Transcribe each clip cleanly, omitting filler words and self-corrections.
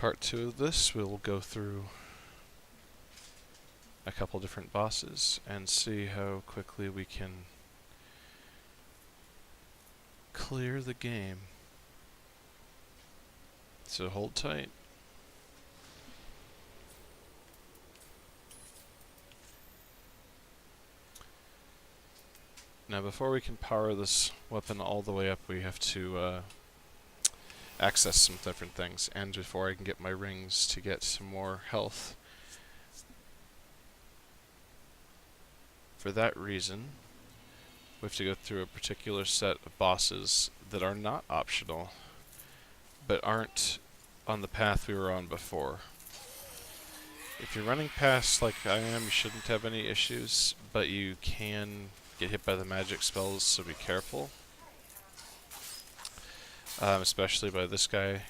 part 2 of this, we'll go through a couple different bosses and see how quickly we can clear the game. So hold tight. Now before we can power this weapon all the way up, we have to access some different things, and before I can get my rings to get some more health. For that reason, we have to go through a particular set of bosses that are not optional, but aren't on the path we were on before. If you're running past like I am, you shouldn't have any issues, but you can get hit by the magic spells, so be careful. Especially by this guy.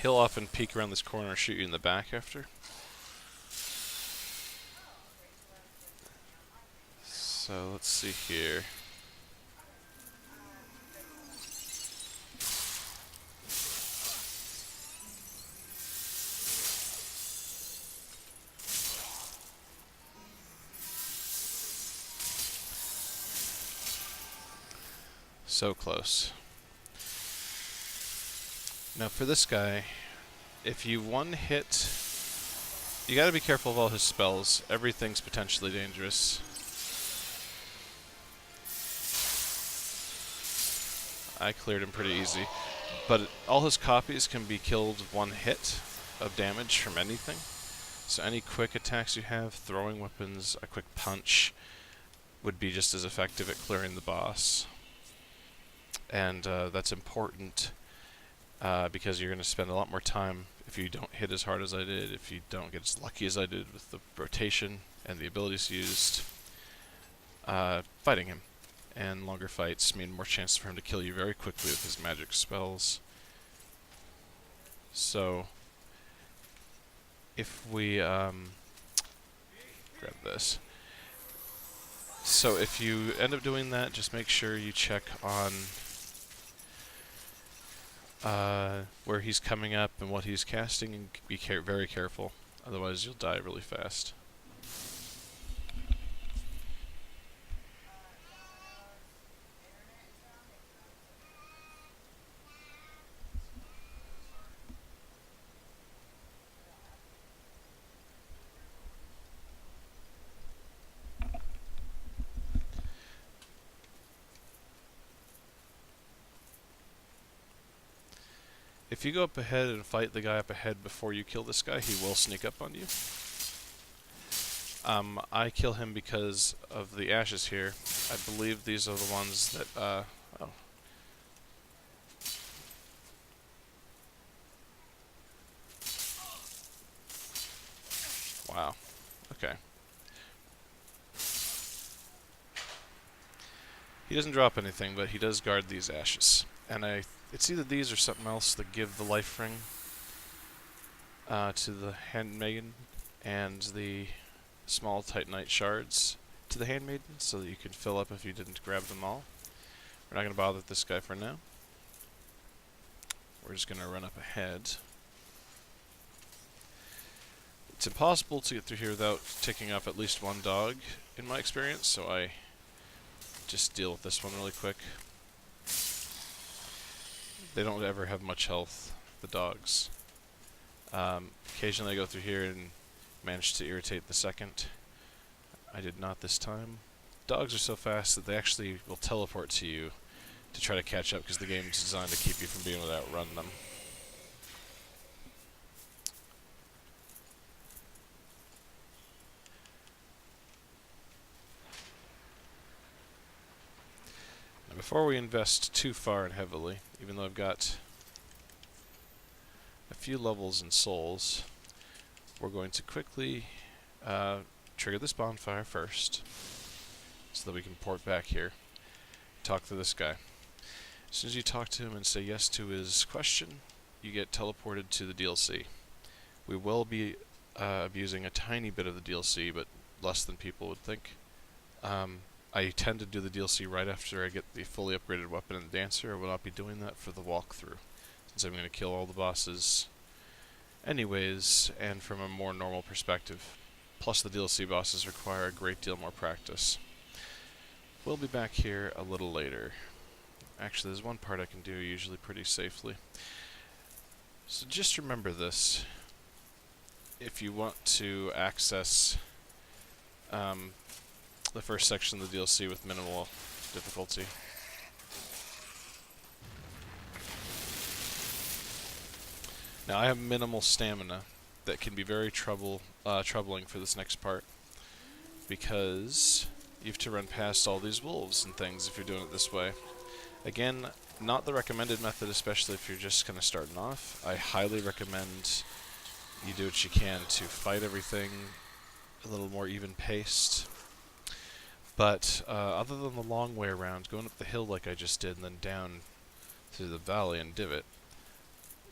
He'll often peek around this corner and shoot you in the back after. So let's see here. So close. Now for this guy, if you one hit, you gotta be careful of all his spells. Everything's potentially dangerous. I cleared him pretty easy, but all his copies can be killed with one hit of damage from anything. So any quick attacks you have, throwing weapons, a quick punch, would be just as effective at clearing the boss. And that's important because you're going to spend a lot more time if you don't hit as hard as I did, if you don't get as lucky as I did with the rotation and the abilities used, fighting him. And longer fights mean more chance for him to kill you very quickly with his magic spells. So, if we grab this. So if you end up doing that, just make sure you check on where he's coming up and what he's casting, and be very careful. Otherwise you'll die really fast. If you go up ahead and fight the guy up ahead before you kill this guy, he will sneak up on you. I kill him because of the ashes here. I believe these are the ones that, oh. Wow. Okay. He doesn't drop anything, but he does guard these ashes. And it's either these or something else that give the life ring to the handmaiden, and the small titanite shards to the handmaiden, so that you can fill up if you didn't grab them all. We're not going to bother with this guy for now. We're just going to run up ahead. It's impossible to get through here without taking off at least one dog, in my experience, so I just deal with this one really quick. They don't ever have much health, the dogs. Occasionally I go through here and manage to irritate the second. I did not this time. Dogs are so fast that they actually will teleport to you to try to catch up, because the game is designed to keep you from being able to outrun them. Now before we invest too far and heavily, even though I've got a few levels in souls, we're going to quickly trigger this bonfire first, so that we can port back here. Talk to this guy. As soon as you talk to him and say yes to his question, you get teleported to the DLC. We will be abusing a tiny bit of the DLC, but less than people would think. I tend to do the DLC right after I get the fully upgraded weapon and dancer. I will not be doing that for the walkthrough, since I'm going to kill all the bosses anyways, and from a more normal perspective. Plus the DLC bosses require a great deal more practice. We'll be back here a little later. Actually, there's one part I can do usually pretty safely. So just remember this. If you want to access the first section of the DLC with minimal difficulty, now I have minimal stamina that can be very troubling for this next part, because you have to run past all these wolves and things if you're doing it this way. Again, not the recommended method, especially if you're just kind of starting off. I highly recommend you do what you can to fight everything a little more even-paced. But other than the long way around, going up the hill like I just did and then down through the valley and divot,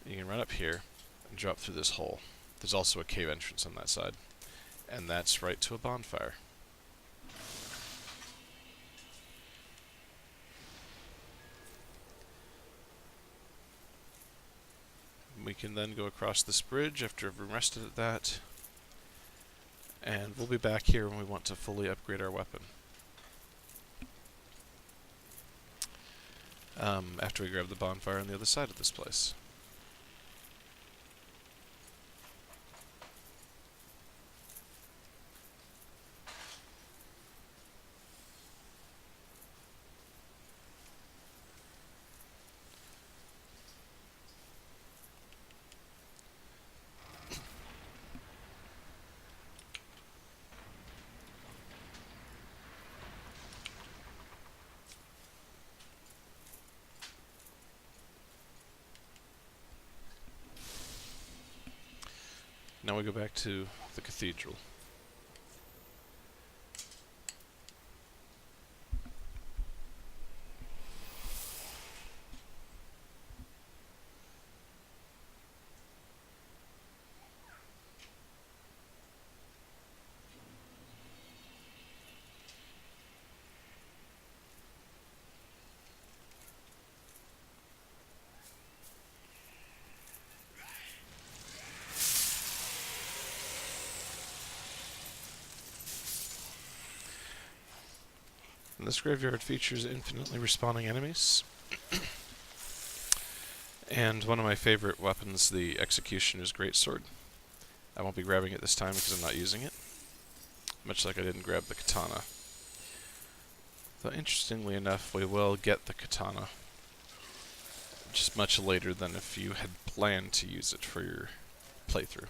you can run up here and drop through this hole. There's also a cave entrance on that side, and that's right to a bonfire. We can then go across this bridge after having rested at that, and we'll be back here when we want to fully upgrade our weapon. After we grab the bonfire on the other side of this place. Now we go back to the cathedral. And this graveyard features infinitely respawning enemies. And one of my favorite weapons, the Executioner's Greatsword. I won't be grabbing it this time because I'm not using it. Much like I didn't grab the katana. Though interestingly enough, we will get the katana just much later than if you had planned to use it for your playthrough.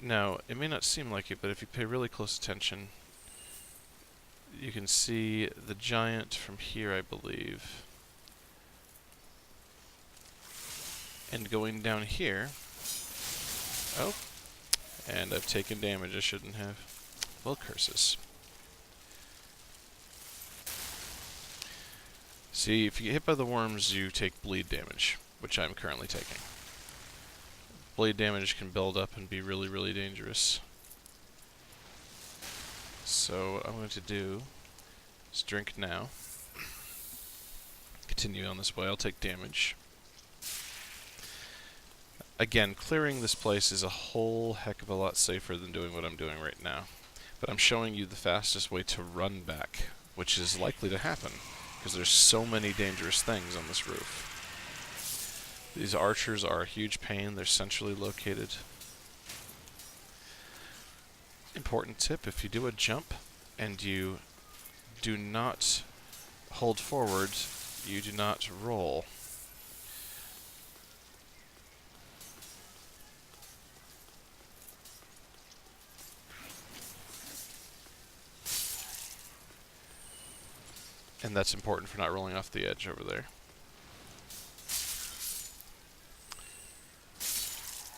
Now, it may not seem like it, but if you pay really close attention, you can see the giant from here, I believe. And going down here... Oh! And I've taken damage I shouldn't have. Well, curses. See, if you get hit by the worms, you take bleed damage, which I'm currently taking. Blade damage can build up and be really, really dangerous. So what I'm going to do is drink now. Continue on this way, I'll take damage. Again, clearing this place is a whole heck of a lot safer than doing what I'm doing right now. But I'm showing you the fastest way to run back, which is likely to happen, because there's so many dangerous things on this roof. These archers are a huge pain. They're centrally located. Important tip, if you do a jump and you do not hold forward, you do not roll. And that's important for not rolling off the edge over there.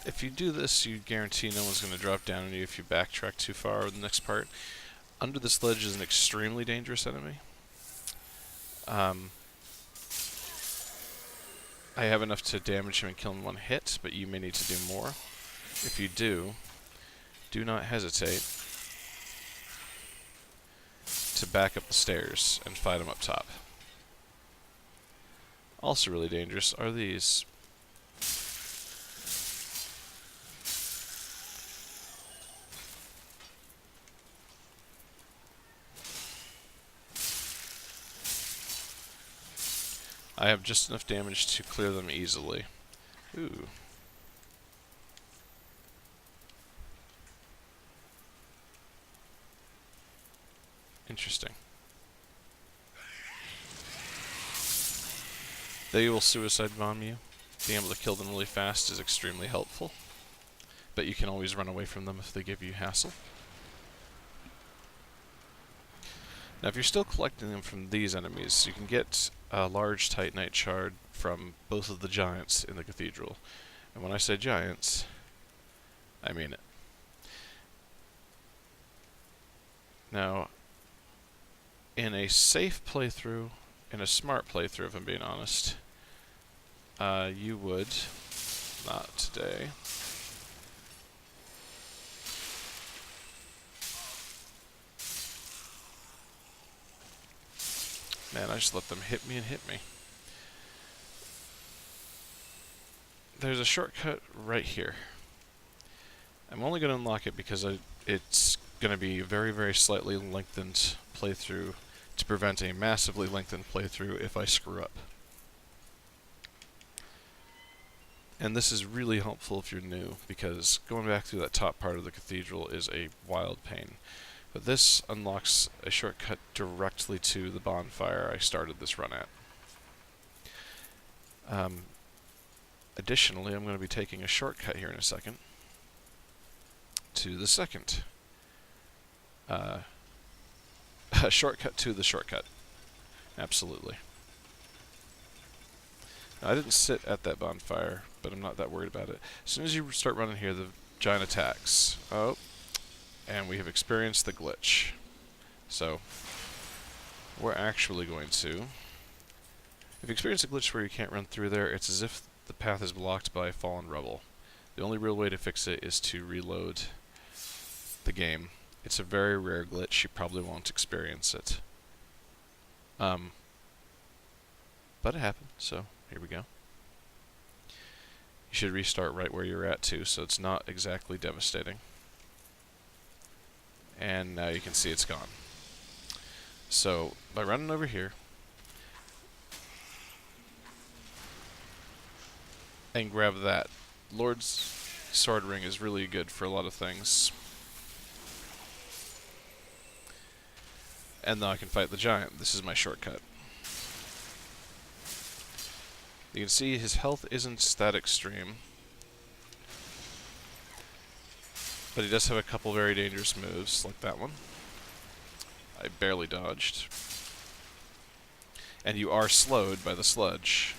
If you do this, you guarantee no one's going to drop down on you if you backtrack too far with the next part. Under this ledge is an extremely dangerous enemy. I have enough to damage him and kill him in one hit, but you may need to do more. If you do do not hesitate to back up the stairs and fight them up top. Also really dangerous are these. I have just enough damage to clear them easily. Ooh. Interesting. They will suicide bomb you. Being able to kill them really fast is extremely helpful. But you can always run away from them if they give you hassle. Now if you're still collecting them from these enemies, you can get a large Titanite shard from both of the giants in the cathedral. And when I say giants, I mean it. Now, in a safe playthrough, in a smart playthrough if I'm being honest, you would, not today, man, I just let them hit me and hit me. There's a shortcut right here. I'm only going to unlock it because it's going to be a very, very slightly lengthened playthrough to prevent a massively lengthened playthrough if I screw up. And this is really helpful if you're new, because going back through that top part of the cathedral is a wild pain. But this unlocks a shortcut directly to the bonfire I started this run at. Additionally, I'm going to be taking a shortcut here in a second to the second. A shortcut to the shortcut. Absolutely. Now, I didn't sit at that bonfire, but I'm not that worried about it. As soon as you start running here, the giant attacks. Oh. And we have experienced the glitch. So, we're actually going to... If you experience a glitch where you can't run through there, it's as if the path is blocked by fallen rubble. The only real way to fix it is to reload the game. It's a very rare glitch, you probably won't experience it. But it happened, so here we go. You should restart right where you're at too, so it's not exactly devastating. And now you can see it's gone. So, by running over here, and grab that, Lord's Sword Ring is really good for a lot of things. And now I can fight the giant. This is my shortcut. You can see his health isn't that extreme, but he does have a couple very dangerous moves, like that one. I barely dodged. And you are slowed by the sludge.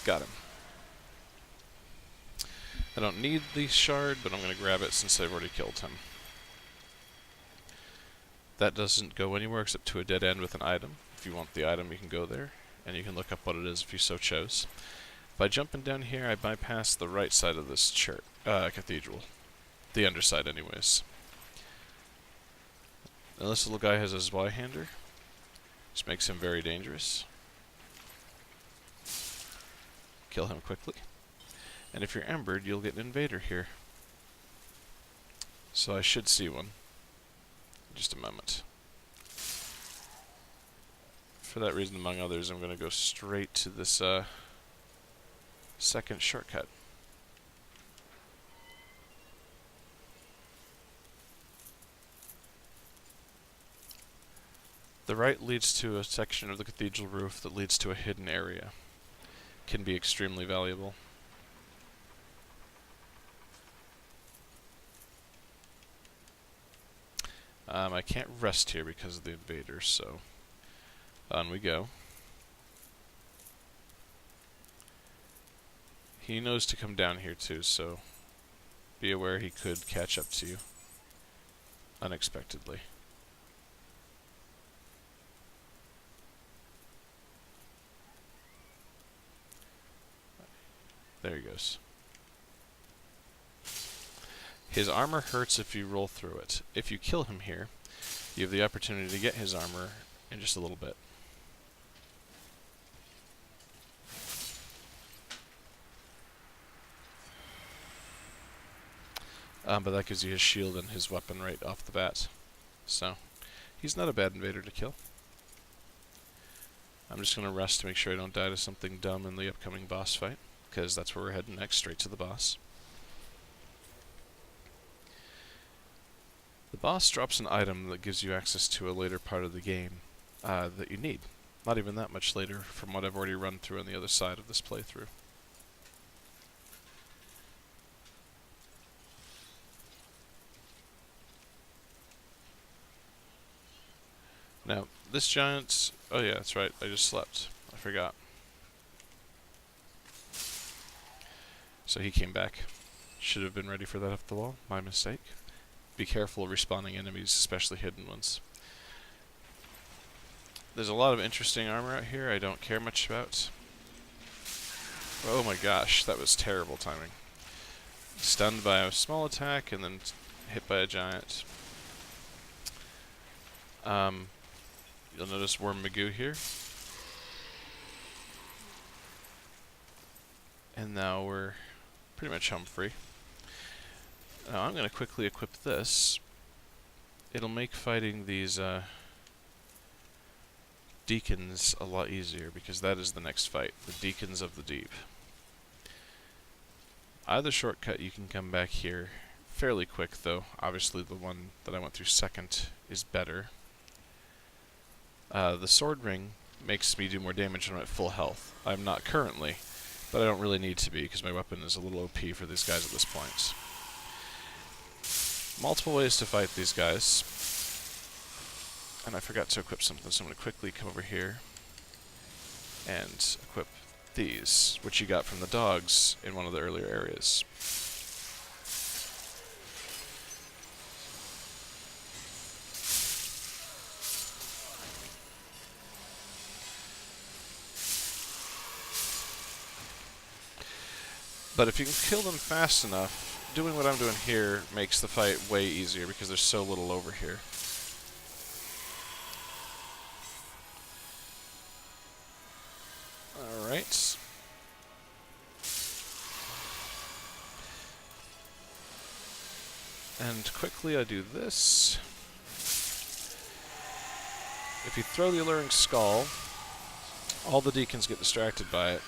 Got him. I don't need the shard, but I'm going to grab it since I've already killed him. That doesn't go anywhere except to a dead end with an item. If you want the item, you can go there, and you can look up what it is if you so chose. By jumping down here, I bypass the right side of this church, cathedral. The underside, anyways. Now this little guy has a Zweihander, which makes him very dangerous. Kill him quickly. And if you're embered, you'll get an invader here. So I should see one. Just a moment. For that reason, among others, I'm going to go straight to this second shortcut. The right leads to a section of the cathedral roof that leads to a hidden area. Can be extremely valuable. I can't rest here because of the invaders, so on we go. He knows to come down here too, so be aware he could catch up to you unexpectedly. There he goes. His armor hurts if you roll through it. If you kill him here, you have the opportunity to get his armor in just a little bit. But that gives you his shield and his weapon right off the bat. So, he's not a bad invader to kill. I'm just going to rest to make sure I don't die to something dumb in the upcoming boss fight, because that's where we're heading next, straight to the boss. The boss drops an item that gives you access to a later part of the game that you need. Not even that much later from what I've already run through on the other side of this playthrough. Now, this giant... Oh yeah, that's right, I just slept. I forgot. So he came back. Should have been ready for that off the wall. My mistake. Be careful of respawning enemies, especially hidden ones. There's a lot of interesting armor out here I don't care much about. Oh my gosh, that was terrible timing. Stunned by a small attack and then hit by a giant. You'll notice Worm Magoo here. And now we're pretty much home free. Now I'm going to quickly equip this. It'll make fighting these Deacons a lot easier, because that is the next fight, the Deacons of the Deep. Either shortcut, you can come back here fairly quick, though. Obviously the one that I went through second is better. The sword ring makes me do more damage when I'm at full health. I'm not currently, but I don't really need to be, because my weapon is a little OP for these guys at this point. Multiple ways to fight these guys. And I forgot to equip something, so I'm going to quickly come over here and equip these, which you got from the dogs in one of the earlier areas. But if you can kill them fast enough, doing what I'm doing here makes the fight way easier because there's so little over here. Alright. And quickly I do this. If you throw the Alluring Skull, all the Deacons get distracted by it.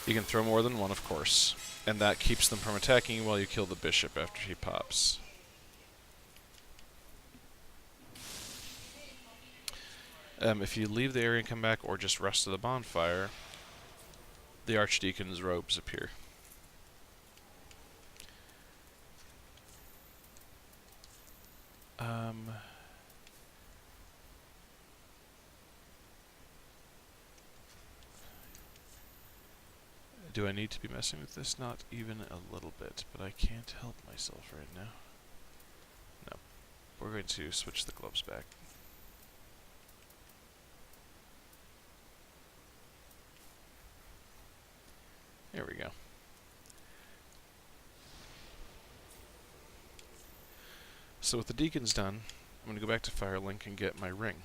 You can throw more than one, of course, and that keeps them from attacking you while you kill the bishop after he pops. If you leave the area and come back, or just rest to the bonfire, the Archdeacon's robes appear. Do I need to be messing with this? Not even a little bit, but I can't help myself right now. No. We're going to switch the gloves back. There we go. So with the Deacons done, I'm going to go back to Firelink and get my ring.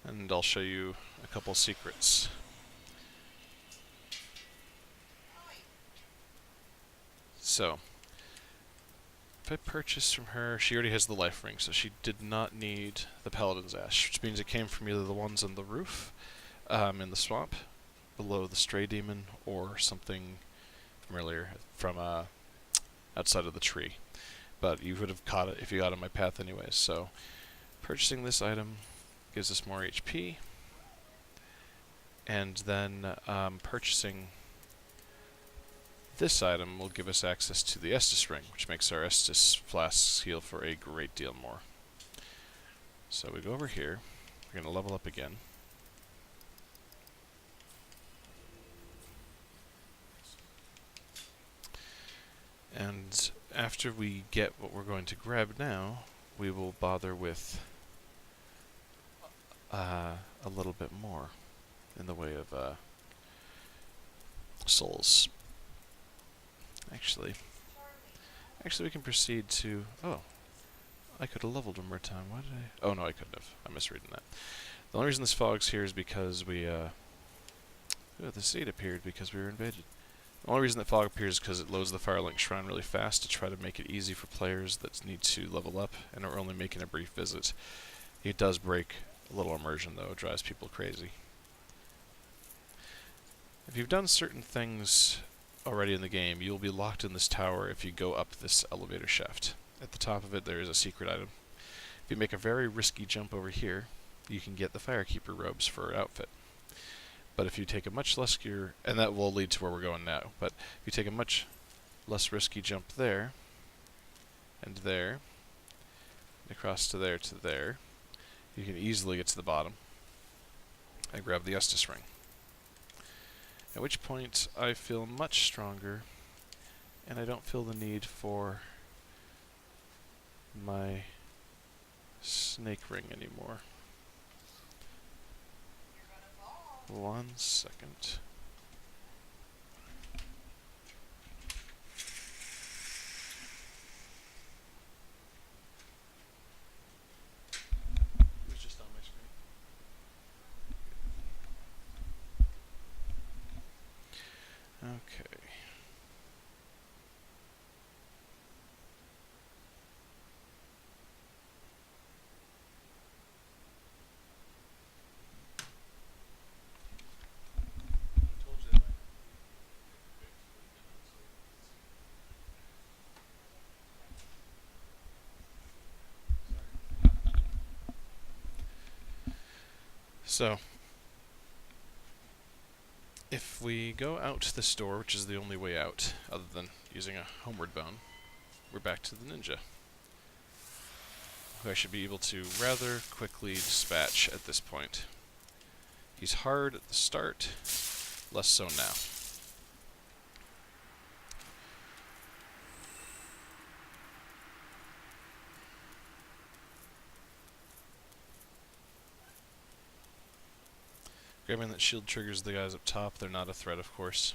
And I'll show you a couple secrets. So, if I purchase from her, she already has the life ring, so she did not need the Paladin's Ash, which means it came from either the ones on the roof, in the swamp, below the Stray Demon, or something from earlier, from outside of the tree. But you would have caught it if you got on my path anyways, so purchasing this item gives us more HP, and then purchasing This item will give us access to the Estus ring, which makes our Estus flasks heal for a great deal more. So we go over here, we're going to level up again. And after we get what we're going to grab now, we will bother with a little bit more in the way of souls. Actually, we can proceed to... Oh, I could have leveled one more time. Why did I... Oh, no, I couldn't have. I'm misreading that. The only reason this fog's here is because we... Oh, the seed appeared because we were invaded. The only reason that fog appears is because it loads the Firelink Shrine really fast to try to make it easy for players that need to level up and are only making a brief visit. It does break a little immersion, though. It drives people crazy. If you've done certain things already in the game, you'll be locked in this tower if you go up this elevator shaft. At the top of it, there is a secret item. If you make a very risky jump over here, you can get the Firekeeper robes for an outfit. But if you take a much less gear, and that will lead to where we're going now, but if you take a much less risky jump there, and there, and across to there, you can easily get to the bottom and grab the Estus ring. At which point I feel much stronger, and I don't feel the need for my snake ring anymore. 1 second. It was just on my screen. Okay. So, if we go out to this door, which is the only way out, other than using a homeward bone, we're back to the ninja, who I should be able to rather quickly dispatch at this point. He's hard at the start, less so now. Grabbing that shield triggers the guys up top. They're not a threat, of course.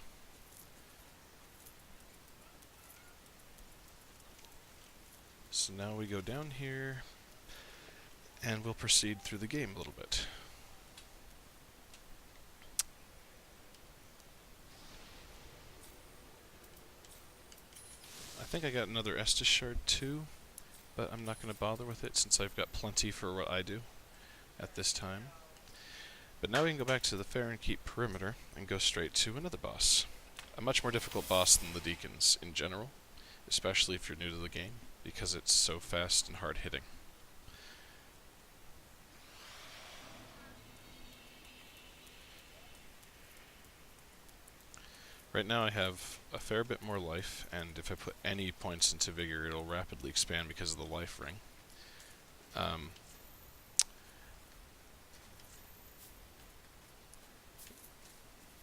So now we go down here, and we'll proceed through the game a little bit. I think I got another Estus shard too, but I'm not going to bother with it since I've got plenty for what I do at this time. But now we can go back to the Fahrenkeep perimeter and go straight to another boss. A much more difficult boss than the Deacons in general, especially if you're new to the game, because it's so fast and hard hitting. Right now I have a fair bit more life, and if I put any points into Vigor, it'll rapidly expand because of the life ring.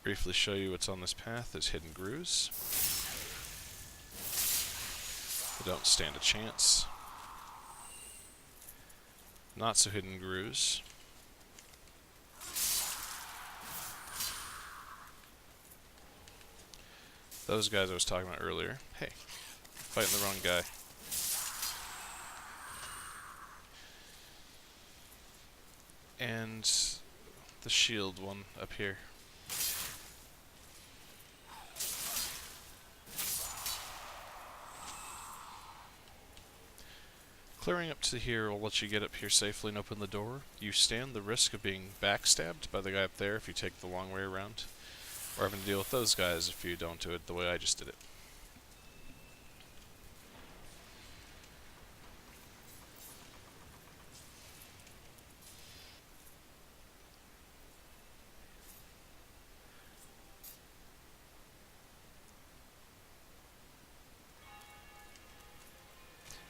Briefly show you what's on this path. There's hidden grooves. They don't stand a chance. Not so hidden grooves. Those guys I was talking about earlier. Hey, fighting the wrong guy. And the shield one up here. Clearing up to here will let you get up here safely and open the door. You stand the risk of being backstabbed by the guy up there if you take the long way around, or having to deal with those guys if you don't do it the way I just did it.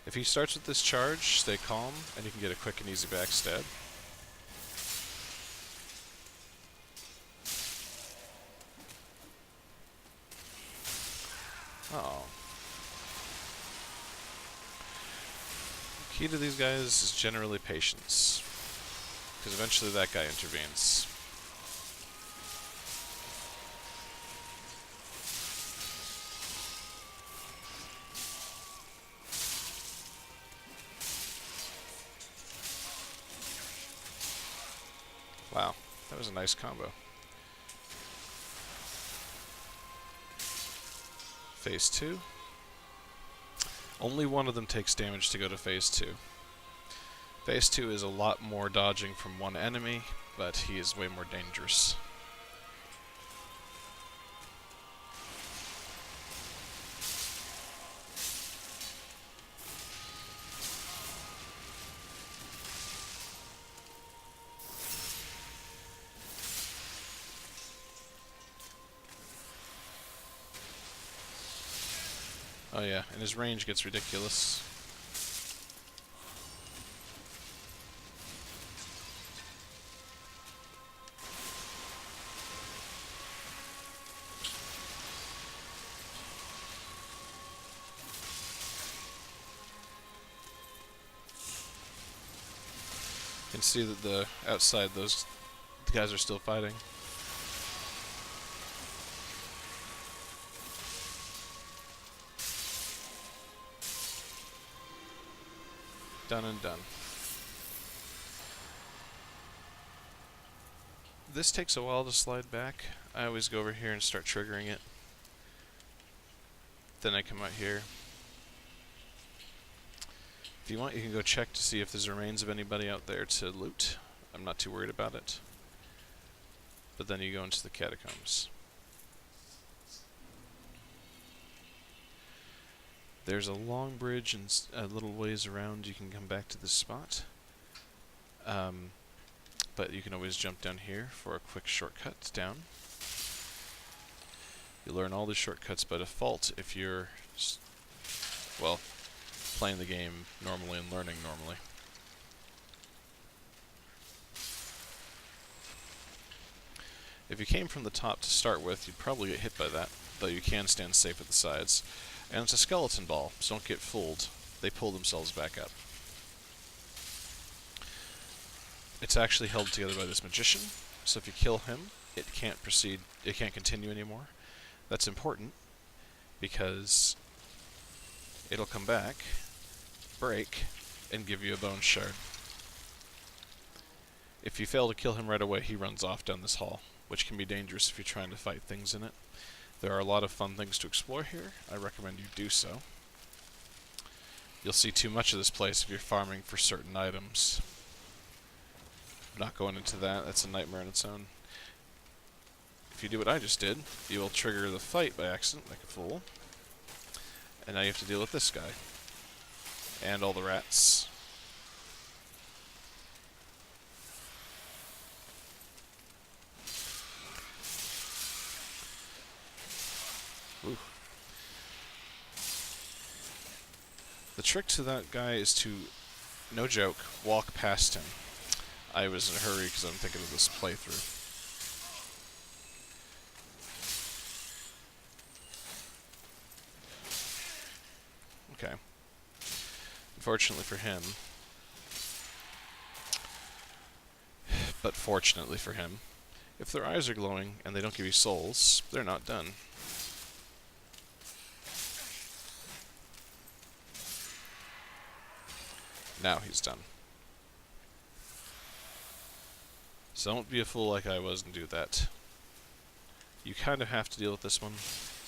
If he starts with this charge, stay calm, and you can get a quick and easy backstab. Uh-oh. Key to these guys is generally patience, because eventually that guy intervenes. Wow, that was a nice combo. Phase 2. Only one of them takes damage to go to Phase 2. Phase 2 is a lot more dodging from one enemy, but he is way more dangerous. Oh yeah, and his range gets ridiculous. You can see that the outside, the guys are still fighting. Done and done. This takes a while to slide back. I always go over here and start triggering it. Then I come out here. If you want, you can go check to see if there's remains of anybody out there to loot. I'm not too worried about it. But then you go into the catacombs. There's a long bridge and a little ways around. You can come back to this spot. But you can always jump down here for a quick shortcut down. You learn all the shortcuts by default if you're, well, playing the game normally and learning normally. If you came from the top to start with, you'd probably get hit by that, though you can stand safe at the sides. And it's a skeleton ball, so don't get fooled. They pull themselves back up. It's actually held together by this magician, so if you kill him, it can't proceed, it can't continue anymore. That's important, because it'll come back, break, and give you a bone shard. If you fail to kill him right away, he runs off down this hall, which can be dangerous if you're trying to fight things in it. There are a lot of fun things to explore here. I recommend you do so. You'll see too much of this place if you're farming for certain items. I'm not going into that. That's a nightmare in its own. If you do what I just did, you will trigger the fight by accident, like a fool. And now you have to deal with this guy. And all the rats. Ooh. The trick to that guy is to, no joke, walk past him. I was in a hurry because I'm thinking of this playthrough. Okay. Unfortunately for him, but fortunately for him, if their eyes are glowing and they don't give you souls, they're not done. Now he's done. So don't be a fool like I was and do that. You kind of have to deal with this one.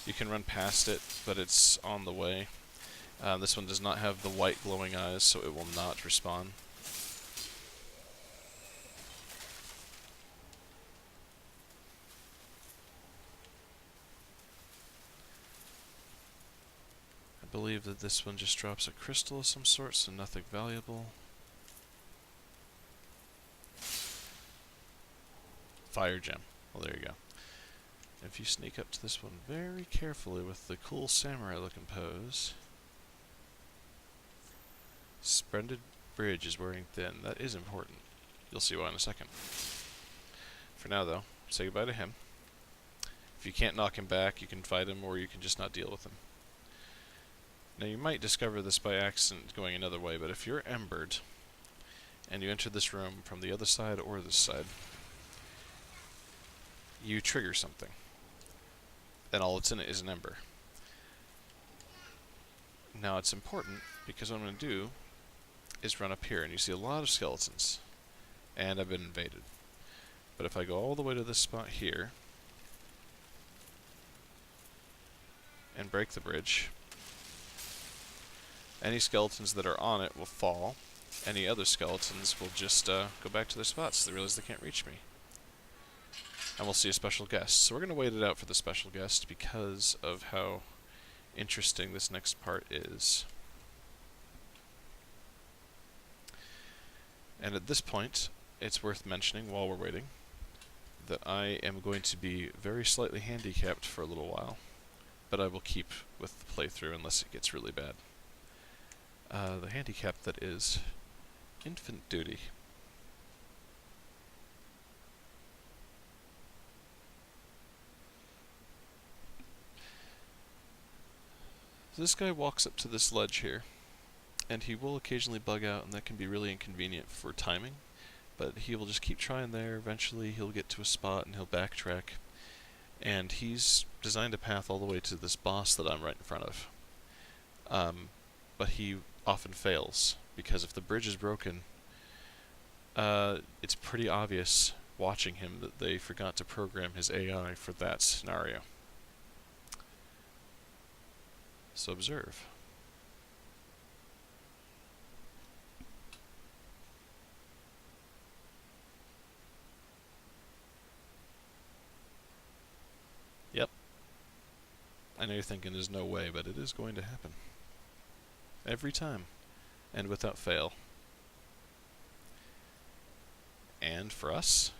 You can run past it, but it's on the way. This one does not have the white glowing eyes, so it will not respawn. I believe that this one just drops a crystal of some sort, so nothing valuable. Fire gem. Well, there you go. If you sneak up to this one very carefully with the cool samurai looking pose, Splendid Bridge is wearing thin. That is important. You'll see why in a second. For now, though, say goodbye to him. If you can't knock him back, you can fight him, or you can just not deal with him. Now, you might discover this by accident going another way, but if you're embered, and you enter this room from the other side or this side, you trigger something. And all that's in it is an ember. Now, it's important, because what I'm going to do is run up here, and you see a lot of skeletons. And I've been invaded. But if I go all the way to this spot here, and break the bridge, any skeletons that are on it will fall. Any other skeletons will just go back to their spots. They realize they can't reach me. And we'll see a special guest. So we're going to wait it out for the special guest because of how interesting this next part is. And at this point, it's worth mentioning while we're waiting that I am going to be very slightly handicapped for a little while, but I will keep with the playthrough unless it gets really bad. The handicap that is infant duty. This guy walks up to this ledge here, and he will occasionally bug out, and that can be really inconvenient for timing, but he will just keep trying there. Eventually he'll get to a spot and he'll backtrack, and he's designed a path all the way to this boss that I'm right in front of. But he often fails, because if the bridge is broken, it's pretty obvious watching him that they forgot to program his AI for that scenario. So observe. Yep. I know you're thinking there's no way, but it is going to happen. Every time. And without fail. And for us,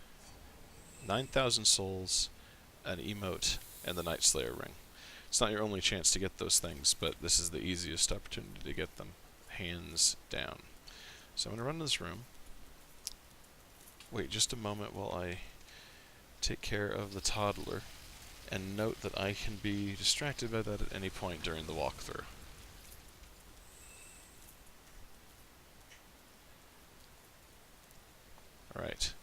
9,000 souls, an emote, and the Night Slayer ring. It's not your only chance to get those things, but this is the easiest opportunity to get them, hands down. So I'm going to run to this room. Wait just a moment while I take care of the toddler, and note that I can be distracted by that at any point during the walkthrough. Alright.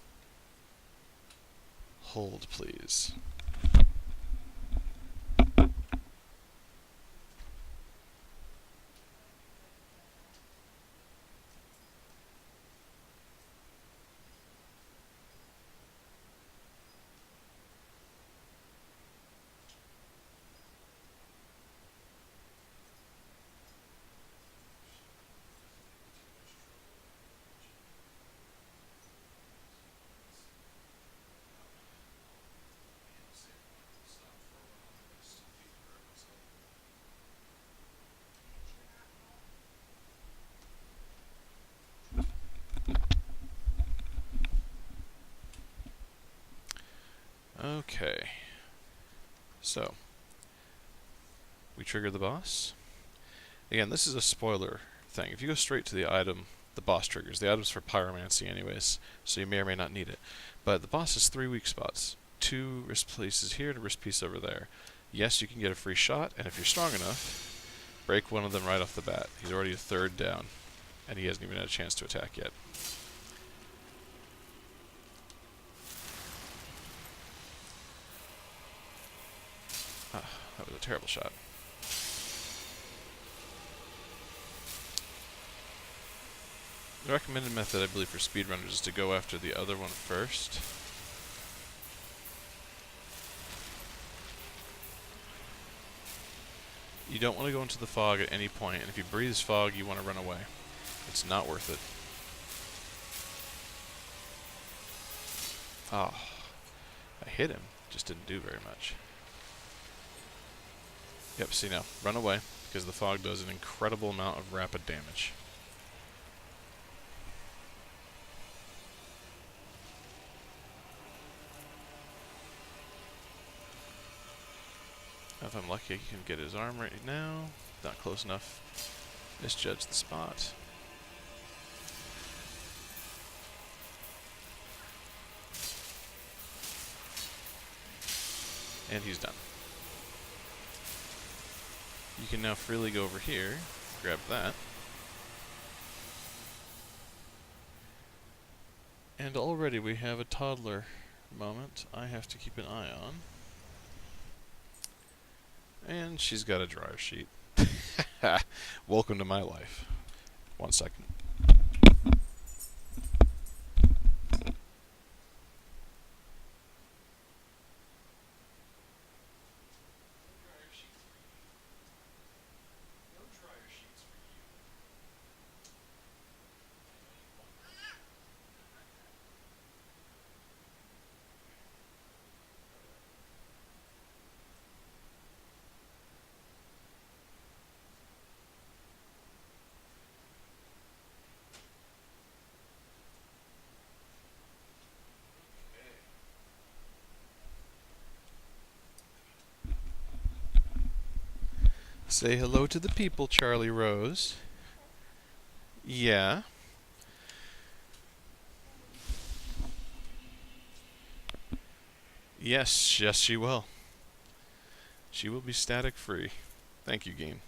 Hold, please. Okay, so we trigger the boss. Again, this is a spoiler thing. If you go straight to the item, the boss triggers. The item's for pyromancy anyways, so you may or may not need it. But the boss has 3 weak spots. 2 wrist pieces here and a wrist piece over there. Yes, you can get a free shot, and if you're strong enough, break one of them right off the bat. He's already a third down, and he hasn't even had a chance to attack yet. That was a terrible shot. The recommended method, I believe, for speedrunners is to go after the other one first. You don't want to go into the fog at any point, and if you breathe fog, you want to run away. It's not worth it. Oh, I hit him, just didn't do very much. Yep, see now, run away, because the fog does an incredible amount of rapid damage. If I'm lucky, I can get his arm right now. Not close enough. Misjudged the spot. And he's done. You can now freely go over here, grab that. And already we have a toddler moment I have to keep an eye on. And she's got a dryer sheet. Welcome to my life. 1 second. Say hello to the people, Charlie Rose. Yeah. Yes, she will. She will be static free. Thank you, game.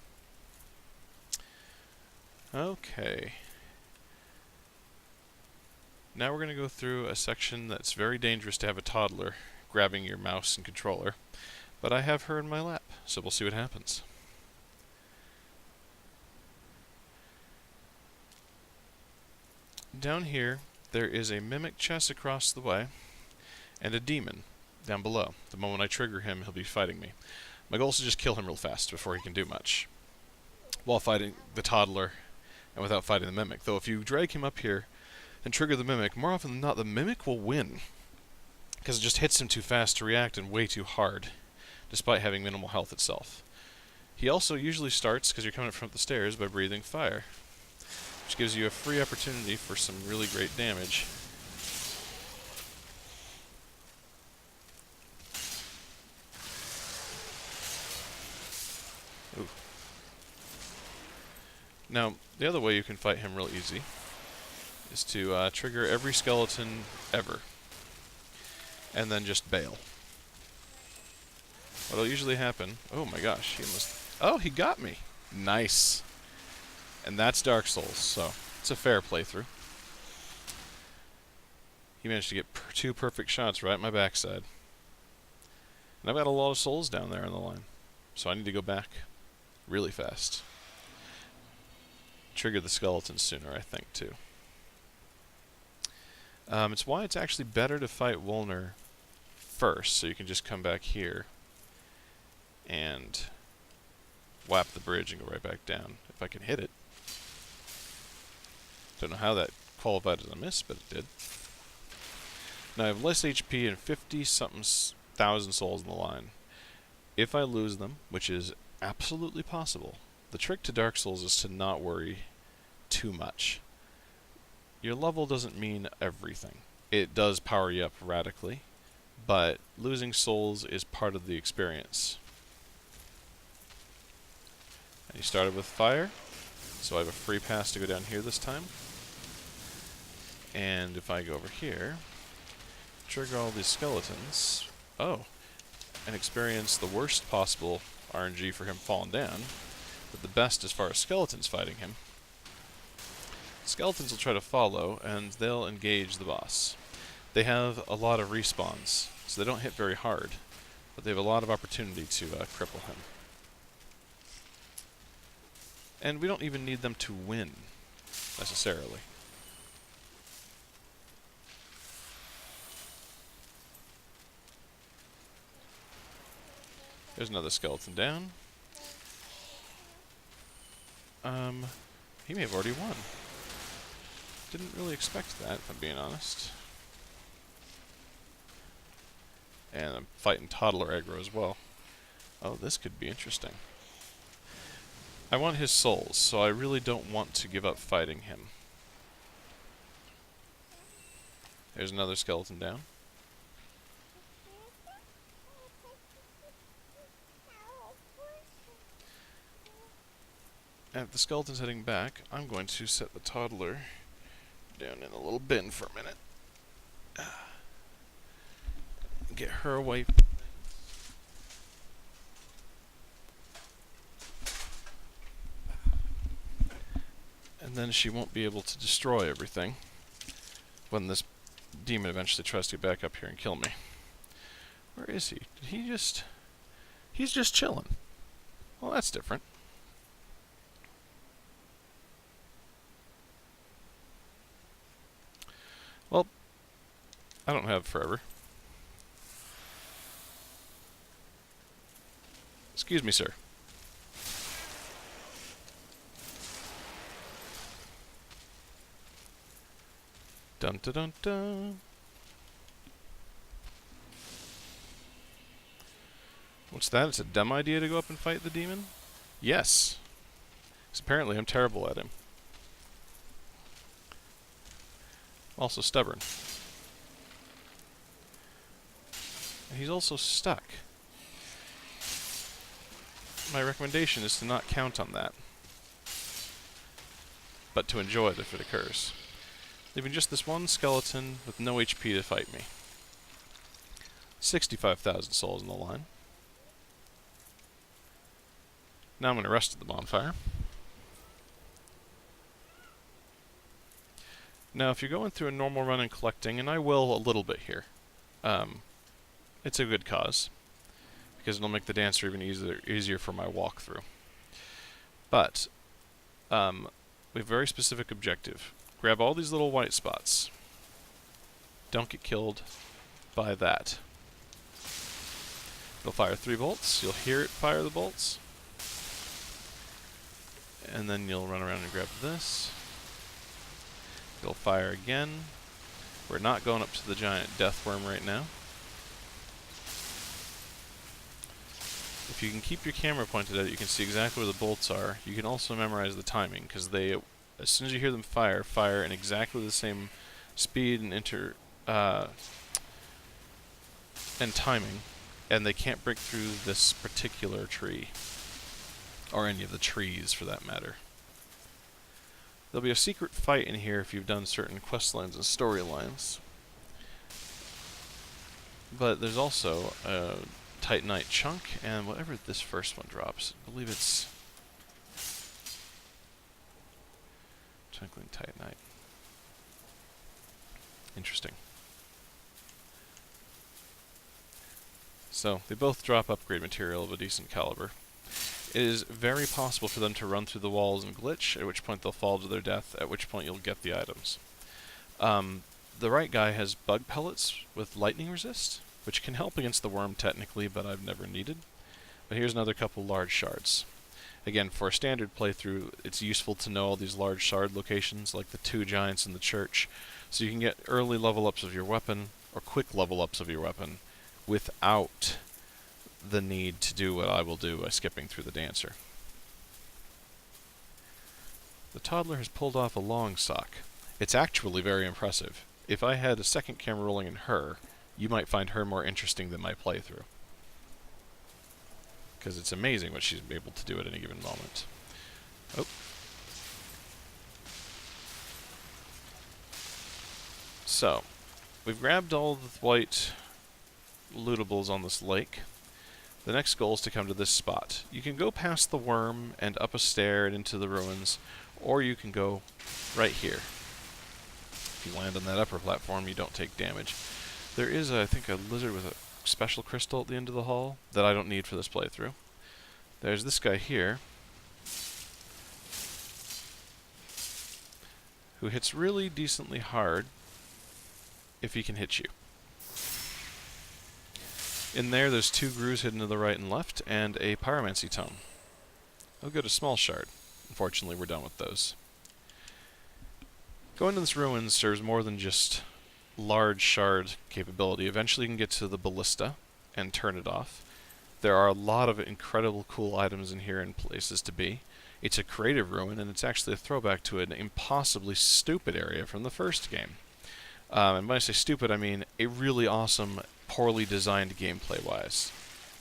Okay. Now we're going to go through a section that's very dangerous to have a toddler grabbing your mouse and controller. But I have her in my lap, so we'll see what happens. Down here, there is a mimic chest across the way, and a demon down below. The moment I trigger him, he'll be fighting me. My goal is to just kill him real fast before he can do much, while fighting the toddler and without fighting the mimic. Though if you drag him up here and trigger the mimic, more often than not, the mimic will win, because it just hits him too fast to react and way too hard, despite having minimal health itself. He also usually starts, because you're coming up from the stairs, by breathing fire, which gives you a free opportunity for some really great damage. Ooh. Now, the other way you can fight him real easy is to trigger every skeleton ever, and then just bail. What'll usually happen... Oh my gosh, he almost... Oh, he got me! Nice! And that's Dark Souls, so it's a fair playthrough. He managed to get 2 perfect shots right in my backside. And I've got a lot of souls down there on the line, so I need to go back really fast. Trigger the skeletons sooner, I think, too. It's why it's actually better to fight Wolner first, so you can just come back here and whap the bridge and go right back down, if I can hit it. Don't know how that qualified as a miss, but it did. Now I have less HP and 50-something thousand souls in the line. If I lose them, which is absolutely possible, the trick to Dark Souls is to not worry too much. Your level doesn't mean everything. It does power you up radically, but losing souls is part of the experience. And you started with fire, so I have a free pass to go down here this time. And if I go over here, trigger all these skeletons, and experience the worst possible RNG for him falling down, but the best as far as skeletons fighting him. Skeletons will try to follow, and they'll engage the boss. They have a lot of respawns, so they don't hit very hard, but they have a lot of opportunity to cripple him. And we don't even need them to win, necessarily. There's another skeleton down. He may have already won. Didn't really expect that, if I'm being honest. And I'm fighting Toddler aggro as well. Oh, this could be interesting. I want his souls, so I really don't want to give up fighting him. There's another skeleton down. And if the skeleton's heading back, I'm going to set the toddler down in a little bin for a minute. Get her away. And then she won't be able to destroy everything when this demon eventually tries to get back up here and kill me. Where is he? Did he just... He's just chilling. Well, that's different. Well, I don't have forever. Excuse me, sir. Dun dun dun dun. What's that? It's a dumb idea to go up and fight the demon? Yes. Because apparently I'm terrible at him. Also stubborn. And he's also stuck. My recommendation is to not count on that, but to enjoy it if it occurs. Leaving just this one skeleton with no HP to fight me. 65,000 souls in the line. Now I'm going to rest at the bonfire. Now if you're going through a normal run and collecting, and I will a little bit here, it's a good cause, because it'll make the dancer even easier for my walkthrough. But, we have a very specific objective. Grab all these little white spots. Don't get killed by that. It'll fire 3 bolts. You'll hear it fire the bolts. And then you'll run around and grab this. It'll fire again. We're not going up to the giant death worm right now. If you can keep your camera pointed at it, you can see exactly where the bolts are. You can also memorize the timing, because they, as soon as you hear them fire, fire in exactly the same speed and and timing, and they can't break through this particular tree, or any of the trees for that matter. There'll be a secret fight in here if you've done certain quest lines and storylines, but there's also a Titanite chunk, and whatever this first one drops, I believe it's Twinkling Titanite. Interesting. So, they both drop upgrade material of a decent caliber. It is very possible for them to run through the walls and glitch, at which point they'll fall to their death, at which point you'll get the items. The right guy has bug pellets with lightning resist, which can help against the worm technically, but I've never needed. But here's another couple large shards. Again, for a standard playthrough, it's useful to know all these large shard locations, like the 2 giants in the church, so you can get early level ups of your weapon, or quick level ups of your weapon, without the need to do what I will do by skipping through the dancer. The toddler has pulled off a long sock. It's actually very impressive. If I had a second camera rolling in her, you might find her more interesting than my playthrough, because it's amazing what she's able to do at any given moment. Oh. So, we've grabbed all the white lootables on this lake. The next goal is to come to this spot. You can go past the worm and up a stair and into the ruins, or you can go right here. If you land on that upper platform, you don't take damage. There is, I think, a lizard with a special crystal at the end of the hall that I don't need for this playthrough. There's this guy here, who hits really decently hard if he can hit you. In there's 2 grooves hidden to the right and left, and a pyromancy tome. I'll go to small shard. Unfortunately, we're done with those. Going to this ruins serves more than just large shard capability. Eventually you can get to the ballista and turn it off. There are a lot of incredible cool items in here and places to be. It's a creative ruin, and it's actually a throwback to an impossibly stupid area from the first game. And when I say stupid, I mean a really awesome, poorly designed gameplay-wise.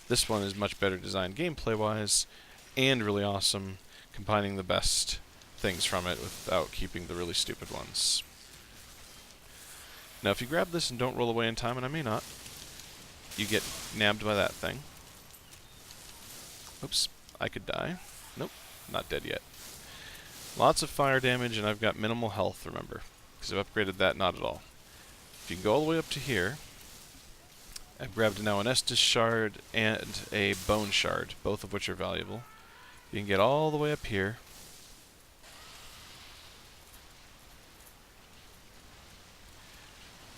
This one is much better designed gameplay-wise, and really awesome, combining the best things from it without keeping the really stupid ones. Now, if you grab this and don't roll away in time, and I may not, you get nabbed by that thing. Oops, I could die. Nope, not dead yet. Lots of fire damage, and I've got minimal health, remember. Because I've upgraded that not at all. If you go all the way up to here, I've grabbed now an Estus shard and a bone shard, both of which are valuable. You can get all the way up here.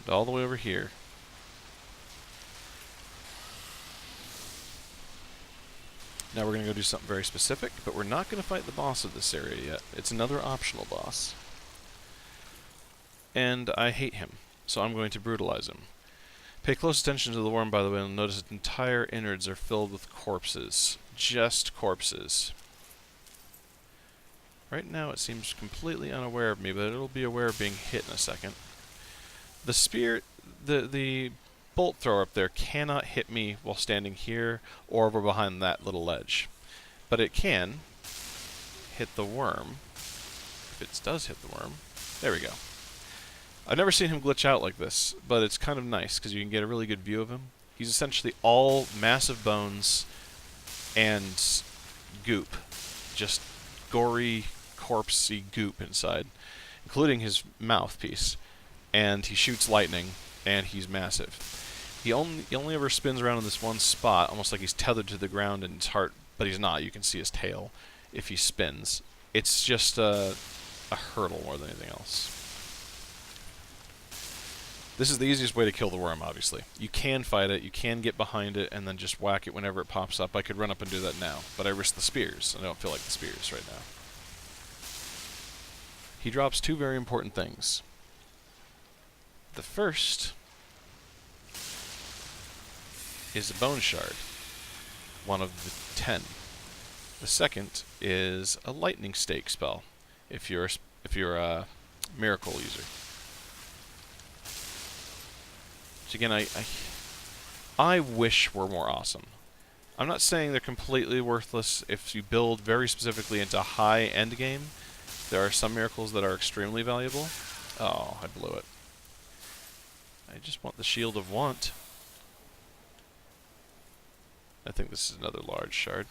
And all the way over here. Now we're going to go do something very specific, but we're not going to fight the boss of this area yet. It's another optional boss. And I hate him, so I'm going to brutalize him. Pay close attention to the worm, by the way, and notice its entire innards are filled with corpses. Just corpses. Right now it seems completely unaware of me, but it'll be aware of being hit in a second. The spear, the bolt thrower up there cannot hit me while standing here or over behind that little ledge. But it can hit the worm. If it does hit the worm. There we go. I've never seen him glitch out like this, but it's kind of nice because you can get a really good view of him. He's essentially all massive bones and goop. Just gory, corpsey goop inside, including his mouthpiece. And he shoots lightning, and he's massive. He only ever spins around in this one spot, almost like he's tethered to the ground in his heart, but he's not. You can see his tail if he spins. It's just a hurdle more than anything else. This is the easiest way to kill the worm, obviously. You can fight it, you can get behind it, and then just whack it whenever it pops up. I could run up and do that now, but I risk the spears. I don't feel like the spears right now. He drops two very important things. The first is a bone shard, one of the 10. The second is a lightning stake spell, if you're a miracle user. Which again, I wish were more awesome. I'm not saying they're completely worthless if you build very specifically into high end game. There are some miracles that are extremely valuable. Oh, I blew it. I just want the Shield of Want. I think this is another large shard.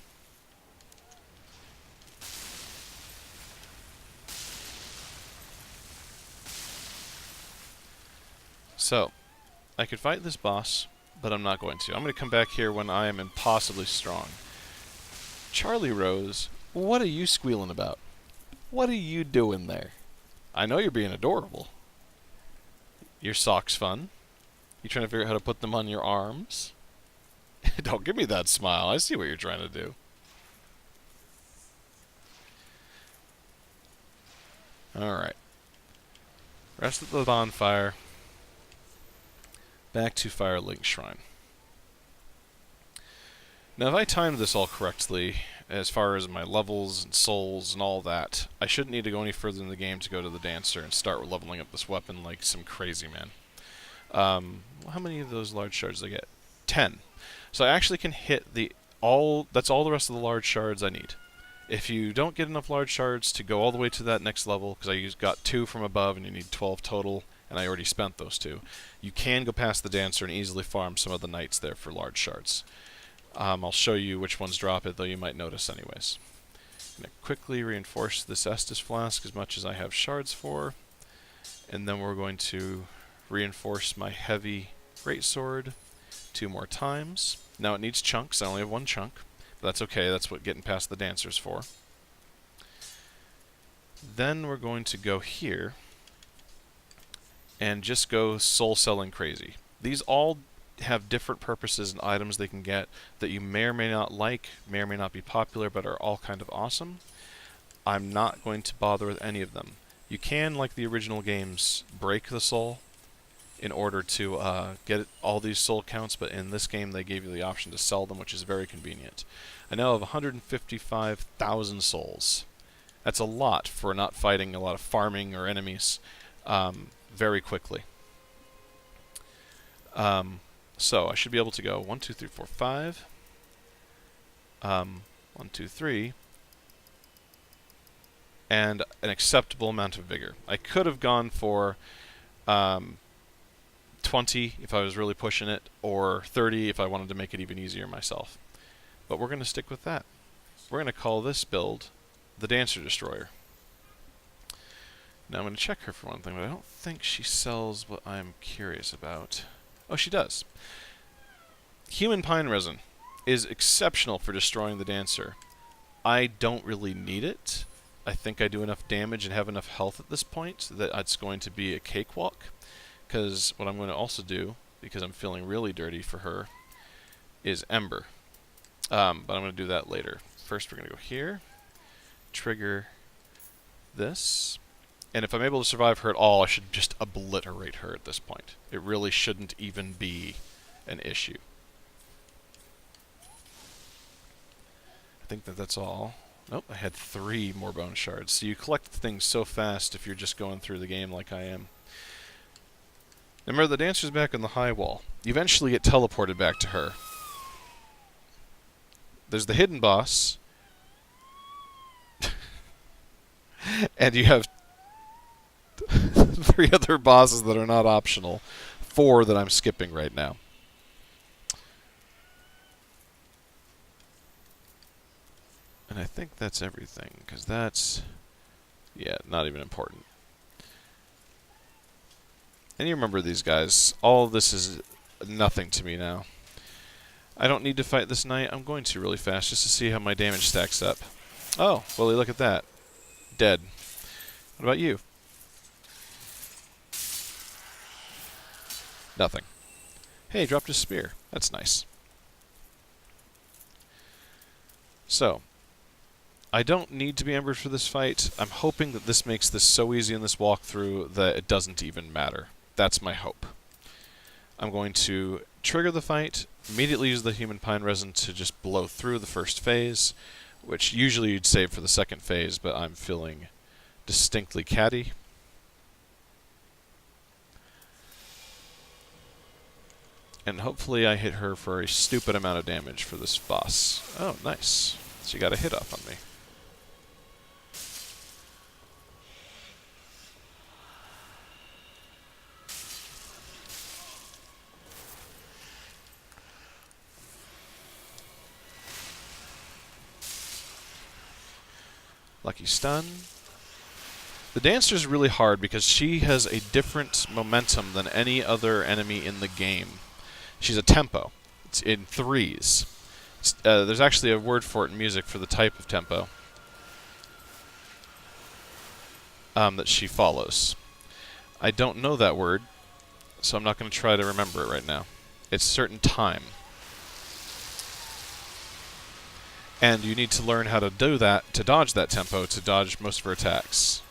So, I could fight this boss, but I'm not going to. I'm going to come back here when I am impossibly strong. Charlie Rose, what are you squealing about? What are you doing there? I know you're being adorable. Your socks fun? You trying to figure out how to put them on your arms? Don't give me that smile. I see what you're trying to do. Alright. Rest of the bonfire. Back to Firelink Shrine. Now, if I timed this all correctly, as far as my levels and souls and all that, I shouldn't need to go any further in the game to go to the Dancer and start leveling up this weapon like some crazy man. How many of those large shards did I get? 10. So I actually can hit that's all the rest of the large shards I need. If you don't get enough large shards to go all the way to that next level, because I got 2 from above and you need 12 total, and I already spent those 2, you can go past the Dancer and easily farm some of the knights there for large shards. I'll show you which ones drop it, though you might notice anyways. I'm going to quickly reinforce this Estus flask as much as I have shards for, and then we're going to reinforce my heavy greatsword 2 more times. Now it needs chunks. I only have 1 chunk, but that's okay. That's what getting past the Dancer's for. Then we're going to go here and just go soul selling crazy. These all have different purposes and items they can get that you may or may not like, may or may not be popular, but are all kind of awesome. I'm not going to bother with any of them. You can, like the original games, break the soul in order to get all these soul counts, but in this game they gave you the option to sell them, which is very convenient. I now have 155,000 souls. That's a lot for not fighting a lot of farming or enemies very quickly. So I should be able to go 1, 2, 3, 4, 5. 1, 2, 3. And an acceptable amount of vigor. I could have gone for 20 if I was really pushing it, or 30 if I wanted to make it even easier myself. But we're going to stick with that. We're going to call this build the Dancer Destroyer. Now I'm going to check her for one thing, but I don't think she sells what I'm curious about. Oh, she does. Human pine resin is exceptional for destroying the Dancer. I don't really need it. I think I do enough damage and have enough health at this point that it's going to be a cakewalk. Because what I'm going to also do, because I'm feeling really dirty for her, is Ember. But I'm going to do that later. First we're going to go here, trigger this, and if I'm able to survive her at all, I should just obliterate her at this point. It really shouldn't even be an issue. I think that's all. Nope, I had 3 more bone shards. So you collect things so fast if you're just going through the game like I am. Remember, the Dancer's back on the high wall. You eventually get teleported back to her. There's the hidden boss. And you have 3 other bosses that are not optional. 4 that I'm skipping right now. And I think that's everything, because that's, yeah, not even important. And you remember these guys. All of this is nothing to me now. I don't need to fight this knight. I'm going to really fast just to see how my damage stacks up. Oh, well, look at that. Dead. What about you? Nothing. Hey, dropped a spear. That's nice. So, I don't need to be embered for this fight. I'm hoping that this makes this so easy in this walkthrough that it doesn't even matter. That's my hope. I'm going to trigger the fight, immediately use the human pine resin to just blow through the first phase, which usually you'd save for the second phase, but I'm feeling distinctly catty. And hopefully I hit her for a stupid amount of damage for this boss. Oh, nice. She got a hit off on me. Lucky stun. The Dancer's really hard because she has a different momentum than any other enemy in the game. She's a tempo. It's in 3s. There's actually a word for it in music for the type of tempo that she follows. I don't know that word, so I'm not going to try to remember it right now. It's certain time. And you need to learn how to do that, to dodge that tempo, to dodge most of her attacks.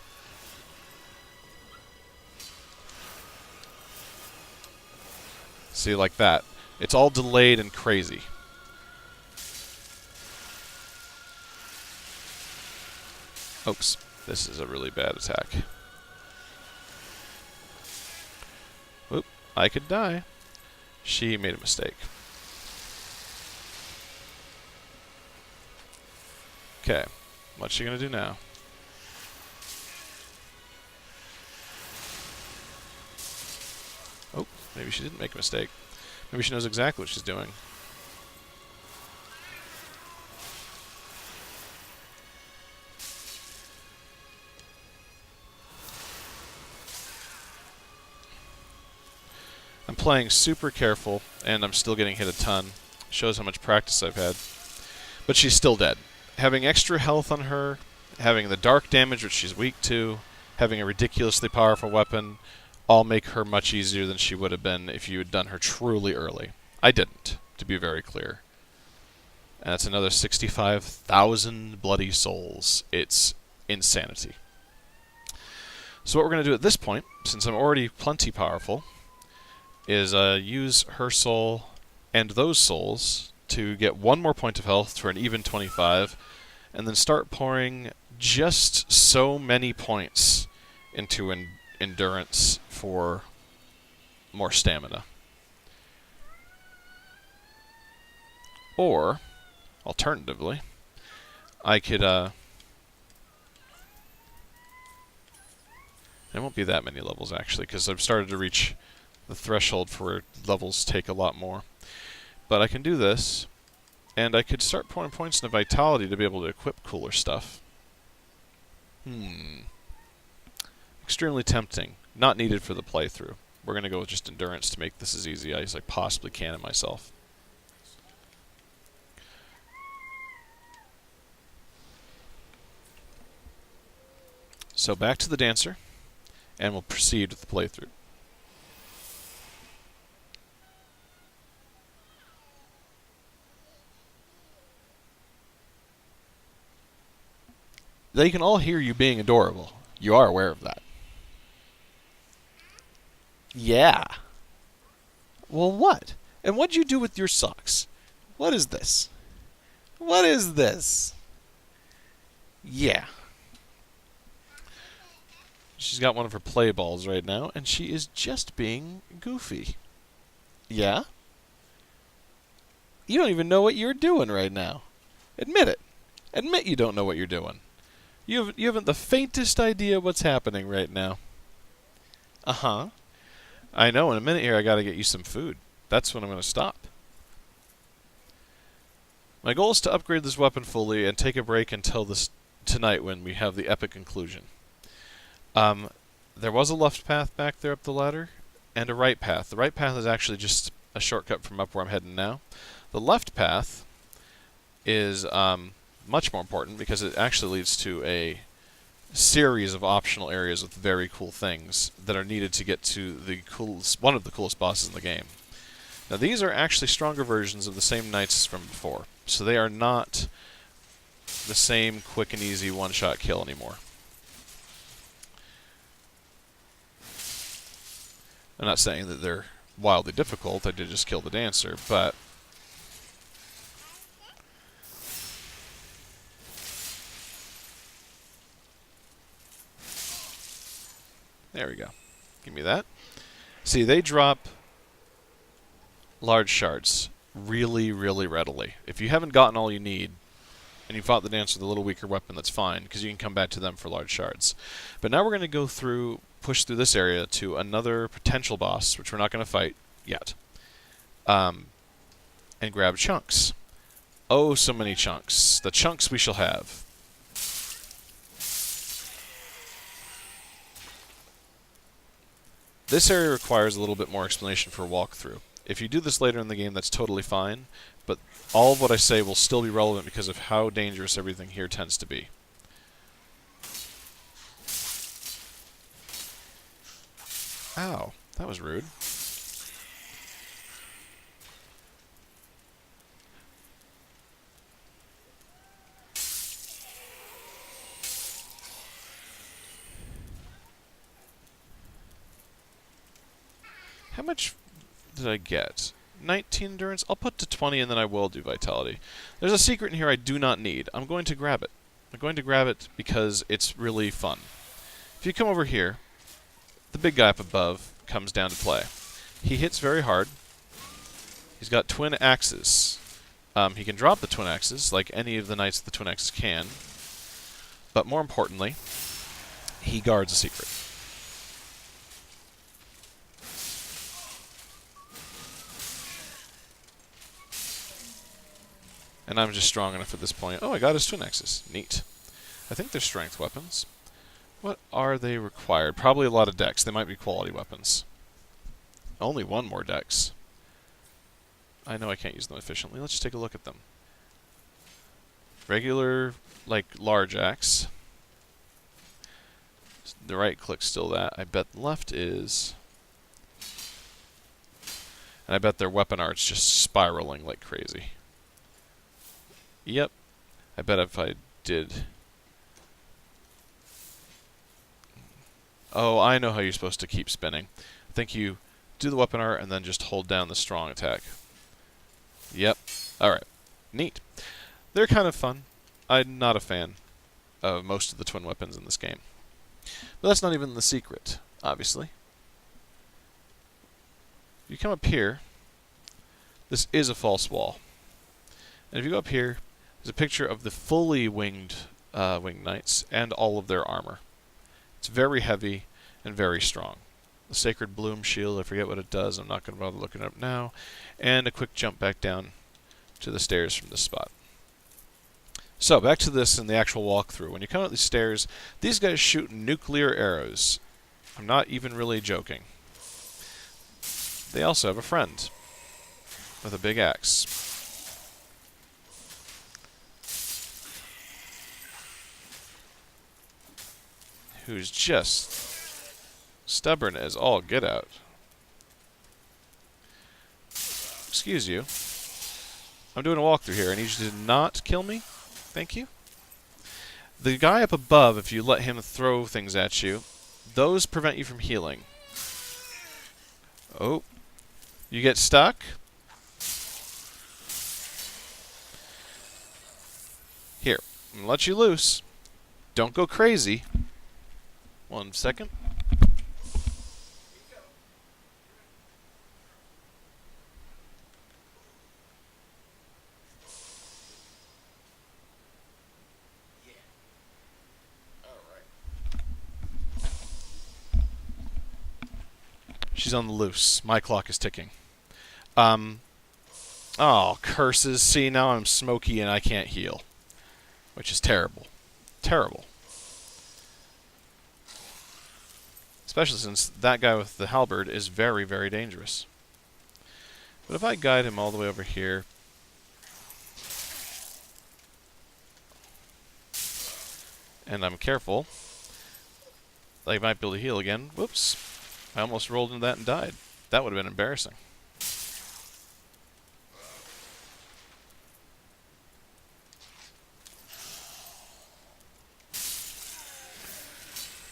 See, like that. It's all delayed and crazy. Oops, this is a really bad attack. Oop, I could die. She made a mistake. Okay, what's she gonna do now? Oh, maybe she didn't make a mistake. Maybe she knows exactly what she's doing. I'm playing super careful, and I'm still getting hit a ton. Shows how much practice I've had. But she's still dead. Having extra health on her, having the dark damage, which she's weak to, having a ridiculously powerful weapon, all make her much easier than she would have been if you had done her truly early. I didn't, to be very clear. And that's another 65,000 bloody souls. It's insanity. So what we're going to do at this point, since I'm already plenty powerful, is use her soul and those souls to get 1 more point of health for an even 25, and then start pouring just so many points into endurance for more stamina. Or, alternatively, I could, it won't be that many levels actually, because I've started to reach the threshold for where levels take a lot more. But I can do this, and I could start pouring points into Vitality to be able to equip cooler stuff. extremely tempting. Not needed for the playthrough. We're going to go with just endurance to make this as easy as I possibly can in myself. So back to the dancer, and we'll proceed with the playthrough. They can all hear you being adorable. You are aware of that. Yeah. Well, what? And what'd you do with your socks? What is this? What is this? Yeah. She's got one of her play balls right now, and she is just being goofy. Yeah? You don't even know what you're doing right now. Admit it. Admit you don't know what you're doing. You haven't the faintest idea what's happening right now. Uh-huh. I know, in a minute here I gotta get you some food. That's when I'm gonna stop. My goal is to upgrade this weapon fully and take a break until tonight when we have the epic conclusion. There was a left path back there up the ladder, and a right path. The right path is actually just a shortcut from up where I'm heading now. The left path is much more important because it actually leads to a series of optional areas with very cool things that are needed to get to one of the coolest bosses in the game. Now these are actually stronger versions of the same knights from before, so they are not the same quick and easy one-shot kill anymore. I'm not saying that they're wildly difficult, I did just kill the dancer, but there we go. Give me that. See, they drop large shards really, really readily. If you haven't gotten all you need, and you fought the dancer with a little weaker weapon, that's fine, because you can come back to them for large shards. But now we're going to go through, push through this area to another potential boss, which we're not going to fight yet, and grab chunks. Oh, so many chunks. The chunks we shall have. This area requires a little bit more explanation for a walkthrough. If you do this later in the game, that's totally fine, but all of what I say will still be relevant because of how dangerous everything here tends to be. Ow, that was rude. How much did I get? 19 endurance? I'll put to 20 and then I will do vitality. There's a secret in here I do not need. I'm going to grab it. I'm going to grab it because it's really fun. If you come over here, the big guy up above comes down to play. He hits very hard. He's got twin axes. He can drop the twin axes like any of the knights with the twin axes can. But more importantly, he guards a secret. And I'm just strong enough at this point. Oh, I got his twin axes. Neat. I think they're strength weapons. What are they required? Probably a lot of dex. They might be quality weapons. Only one more dex. I know I can't use them efficiently. Let's just take a look at them. Regular, like, large axe. The right click's still that. I bet the left is... And I bet their weapon art's just spiraling like crazy. Yep. I bet if I did... Oh, I know how you're supposed to keep spinning. I think you do the weapon art and then just hold down the strong attack. Yep. Alright. Neat. They're kind of fun. I'm not a fan of most of the twin weapons in this game. But that's not even the secret, obviously. You come up here, this is a false wall. And if you go up here, there's a picture of the fully winged knights and all of their armor. It's very heavy and very strong. The Sacred Bloom Shield, I forget what it does, I'm not going to bother looking it up now. And a quick jump back down to the stairs from this spot. So, back to this in the actual walkthrough. When you come up these stairs, these guys shoot nuclear arrows. I'm not even really joking. They also have a friend with a big axe. Who's just stubborn as all get out. Excuse you. I'm doing a walkthrough here. I need you to not kill me. Thank you. The guy up above, if you let him throw things at you, those prevent you from healing. Oh. You get stuck? Here. I'm going to let you loose. Don't go crazy. 1 second. She's on the loose. My clock is ticking. Oh, curses. See, now I'm smoky and I can't heal. Which is terrible. Terrible. Especially since that guy with the halberd is very, very dangerous. But if I guide him all the way over here... and I'm careful, I might be able to heal again. Whoops. I almost rolled into that and died. That would have been embarrassing.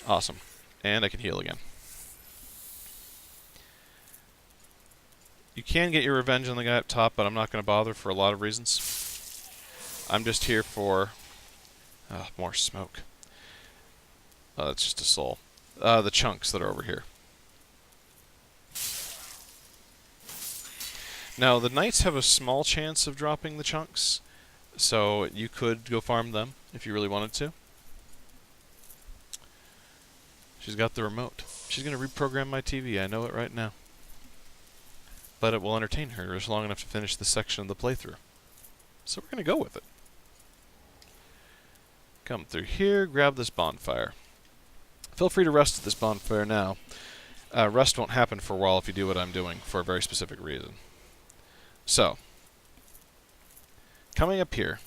Awesome. And I can heal again. You can get your revenge on the guy up top, but I'm not going to bother for a lot of reasons. I'm just here for... more smoke. Oh, that's just a soul. The chunks that are over here. Now, the knights have a small chance of dropping the chunks, so you could go farm them if you really wanted to. She's got the remote. She's going to reprogram my TV, I know it right now. But it will entertain her just long enough to finish this section of the playthrough. So we're going to go with it. Come through here, grab this bonfire. Feel free to rest at this bonfire now. Rest won't happen for a while if you do what I'm doing, for a very specific reason. So, coming up here,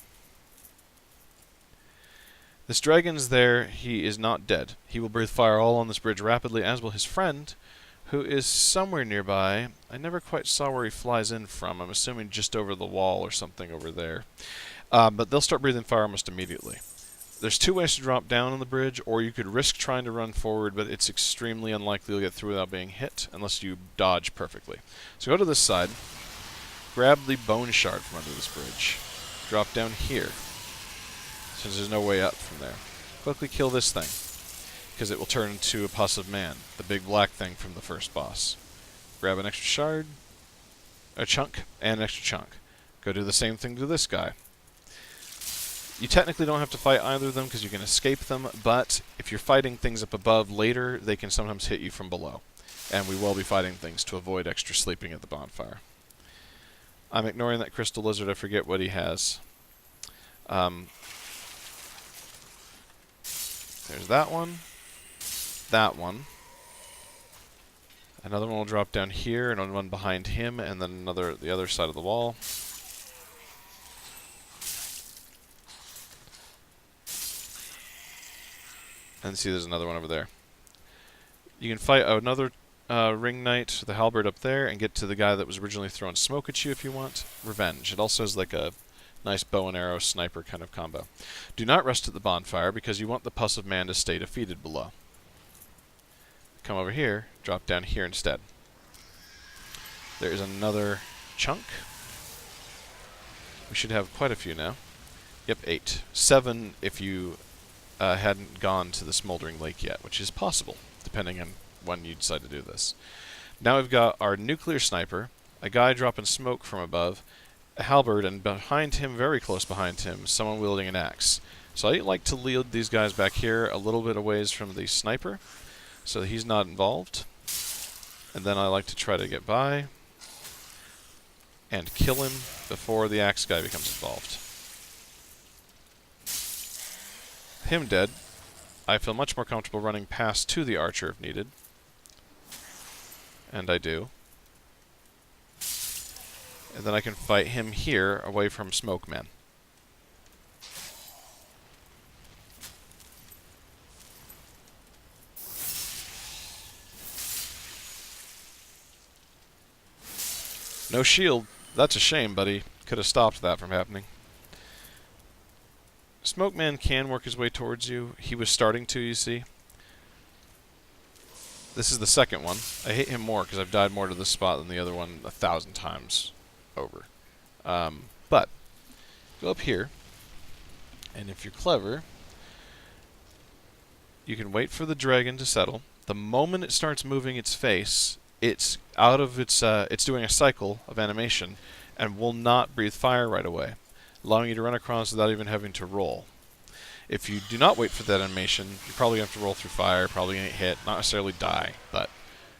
this dragon's there. He is not dead. He will breathe fire all on this bridge rapidly, as will his friend, who is somewhere nearby. I never quite saw where he flies in from. I'm assuming just over the wall or something over there. But they'll start breathing fire almost immediately. There's 2 ways to drop down on the bridge, or you could risk trying to run forward, but it's extremely unlikely you'll get through without being hit, unless you dodge perfectly. So go to this side. Grab the bone shard from under this bridge. Drop down here, since there's no way up from there. Quickly kill this thing, because it will turn into a pus of man, the big black thing from the first boss. Grab an extra shard, a chunk, and an extra chunk. Go do the same thing to this guy. You technically don't have to fight either of them because you can escape them, but if you're fighting things up above later, they can sometimes hit you from below. And we will be fighting things to avoid extra sleeping at the bonfire. I'm ignoring that crystal lizard. I forget what he has. There's that one. That one. Another one will drop down here, and one behind him, and then another at the other side of the wall. And see, there's another one over there. You can fight another ring knight with the halberd up there and get to the guy that was originally throwing smoke at you if you want. Revenge. It also has like a nice bow and arrow sniper kind of combo. Do not rest at the bonfire because you want the pus of man to stay defeated below. Come over here, drop down here instead. There is another chunk. We should have quite a few now. Yep, 8. 7 if you hadn't gone to the Smoldering Lake yet, which is possible, depending on when you decide to do this. Now we've got our nuclear sniper, a guy dropping smoke from above, a halberd, and behind him, very close behind him, someone wielding an axe. So I like to lead these guys back here a little bit away from the sniper, so that he's not involved. And then I like to try to get by and kill him before the axe guy becomes involved. Him dead. I feel much more comfortable running past to the archer if needed. and I do. And then I can fight him here, away from Smokeman. No shield. That's a shame, buddy. Could have stopped that from happening. Smokeman can work his way towards you. He was starting to, you see. This is the second one. I hate him more because I've died more to this spot than the other one 1,000 times over. But, go up here, and if you're clever, you can wait for the dragon to settle. The moment it starts moving its face, it's out of its, it's doing a cycle of animation, and will not breathe fire right away, allowing you to run across without even having to roll. If you do not wait for that animation, you're probably going to have to roll through fire, probably going to get hit, not necessarily die, but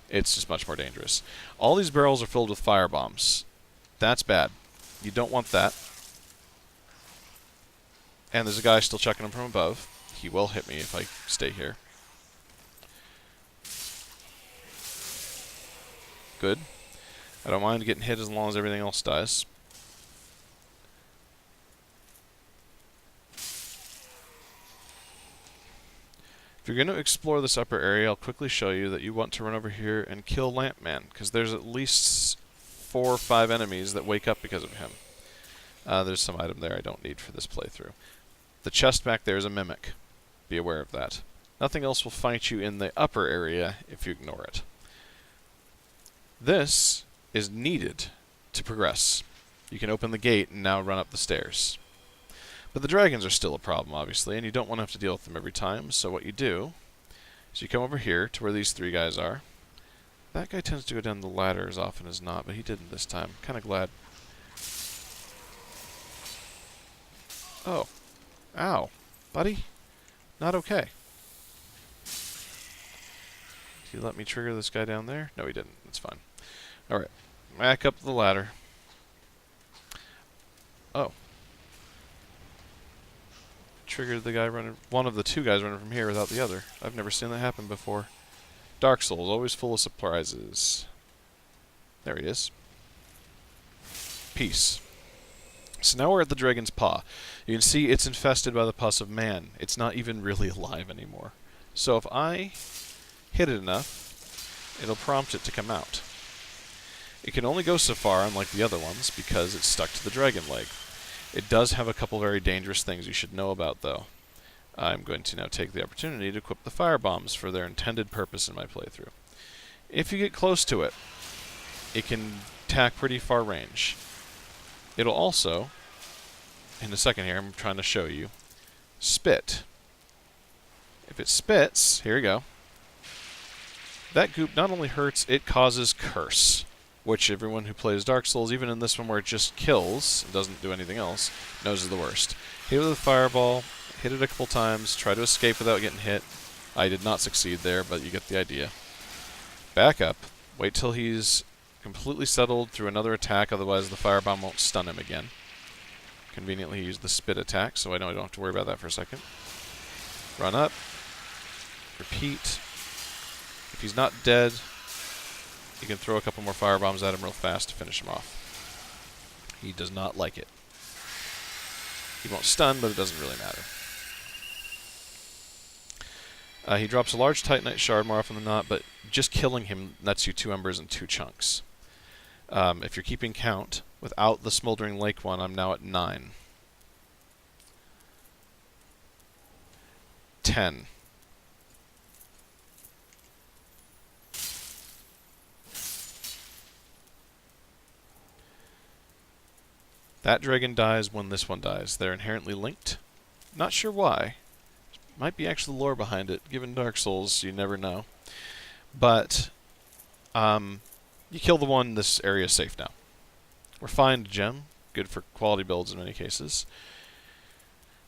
it's just much more dangerous. All these barrels are filled with fire bombs. That's bad. You don't want that. And there's a guy still checking them from above. He will hit me if I stay here. Good. I don't mind getting hit as long as everything else dies. If you're going to explore this upper area, I'll quickly show you that you want to run over here and kill Lampman, because there's at least 4 or 5 enemies that wake up because of him. There's some item there I don't need for this playthrough. The chest back there is a mimic. Be aware of that. Nothing else will fight you in the upper area if you ignore it. This is needed to progress. You can open the gate and now run up the stairs. But the dragons are still a problem, obviously, and you don't want to have to deal with them every time, so what you do is you come over here to where these 3 guys are. That guy tends to go down the ladder as often as not, but he didn't this time. Kind of glad. Oh. Ow. Buddy? Not okay. Did he let me trigger this guy down there? No, he didn't. That's fine. Alright. Back up the ladder. Oh. Triggered the guy running, one of the 2 guys running from here without the other. I've never seen that happen before. Dark Souls, always full of surprises. There he is. Peace. So now we're at the Dragon's Paw. You can see it's infested by the pus of man. It's not even really alive anymore. So if I hit it enough, it'll prompt it to come out. It can only go so far, unlike the other ones, because it's stuck to the dragon leg. It does have a couple very dangerous things you should know about, though. I'm going to now take the opportunity to equip the fire bombs for their intended purpose in my playthrough. If you get close to it, it can attack pretty far range. It'll also, in a second here, I'm trying to show you, spit. If it spits, here we go, that goop not only hurts, it causes curse, which everyone who plays Dark Souls, even in this one where it just kills and doesn't do anything else, knows is the worst. Hit it with a fireball, hit it a couple times, try to escape without getting hit. I did not succeed there, but you get the idea. Back up, wait till he's completely settled through another attack, otherwise the firebomb won't stun him again. Conveniently use the spit attack, so I know I don't have to worry about that for a second. Run up, repeat. If he's not dead, you can throw a couple more firebombs at him real fast to finish him off. He does not like it. He won't stun, but it doesn't really matter. He drops a large Titanite shard more often than not, but just killing him nets you 2 embers and 2 chunks. If you're keeping count, without the Smoldering Lake one, I'm now at 9. 10. That dragon dies when this one dies. They're inherently linked. Not sure why. Might be actually lore behind it. Given Dark Souls, you never know. But, you kill the one, this area is safe now. Refined gem. Good for quality builds in many cases.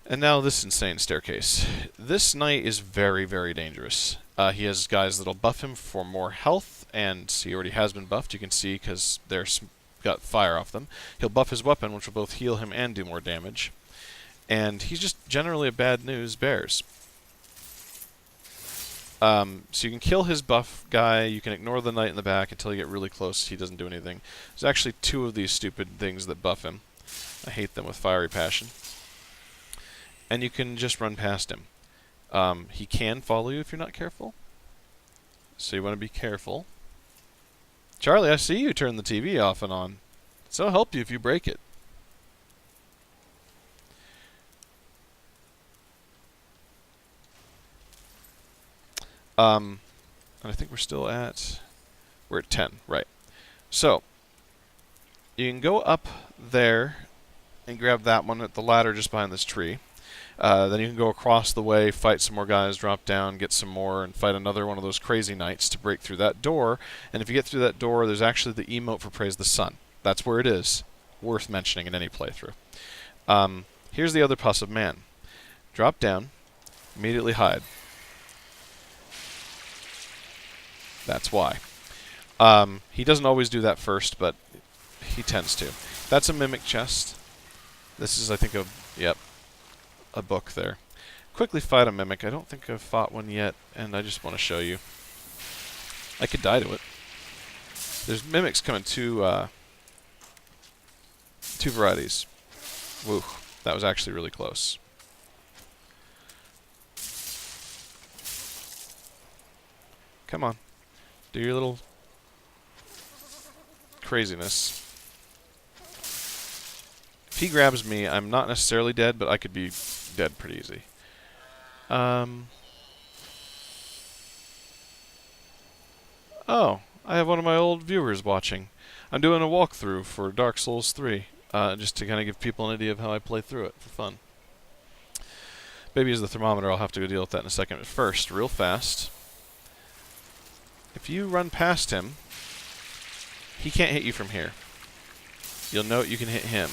And now this insane staircase. This knight is very, very dangerous. He has guys that'll buff him for more health, and he already has been buffed, you can see, because they're got fire off them. He'll buff his weapon, which will both heal him and do more damage. And he's just generally a bad news bears. So you can kill his buff guy, you can ignore the knight in the back until you get really close, he doesn't do anything. There's actually 2 of these stupid things that buff him. I hate them with fiery passion. And you can just run past him. He can follow you if you're not careful. So you want to be careful. Charlie, I see you turn the TV off and on. So I'll help you if you break it. And I think we're at 10, right. So, you can go up there and grab that one at the ladder just behind this tree. Then you can go across the way, fight some more guys, drop down, get some more, and fight another one of those crazy knights to break through that door. And if you get through that door, there's actually the emote for Praise the Sun. That's where it is. Worth mentioning in any playthrough. Here's the other Pus of Man. Drop down, immediately hide. That's why. He doesn't always do that first, but he tends to. That's a Mimic chest. This is, I think, a book there. Quickly fight a Mimic. I don't think I've fought one yet, and I just want to show you. I could die to it. There's Mimics come in two varieties. Woo, that was actually really close. Come on. Do your little craziness. If he grabs me, I'm not necessarily dead, but I could be dead pretty easy. Oh, I have one of my old viewers watching. I'm doing a walkthrough for Dark Souls 3, just to kind of give people an idea of how I play through it for fun. Baby is the thermometer. I'll have to go deal with that in a second. But first, real fast, if you run past him, he can't hit you from here. You'll note you can hit him.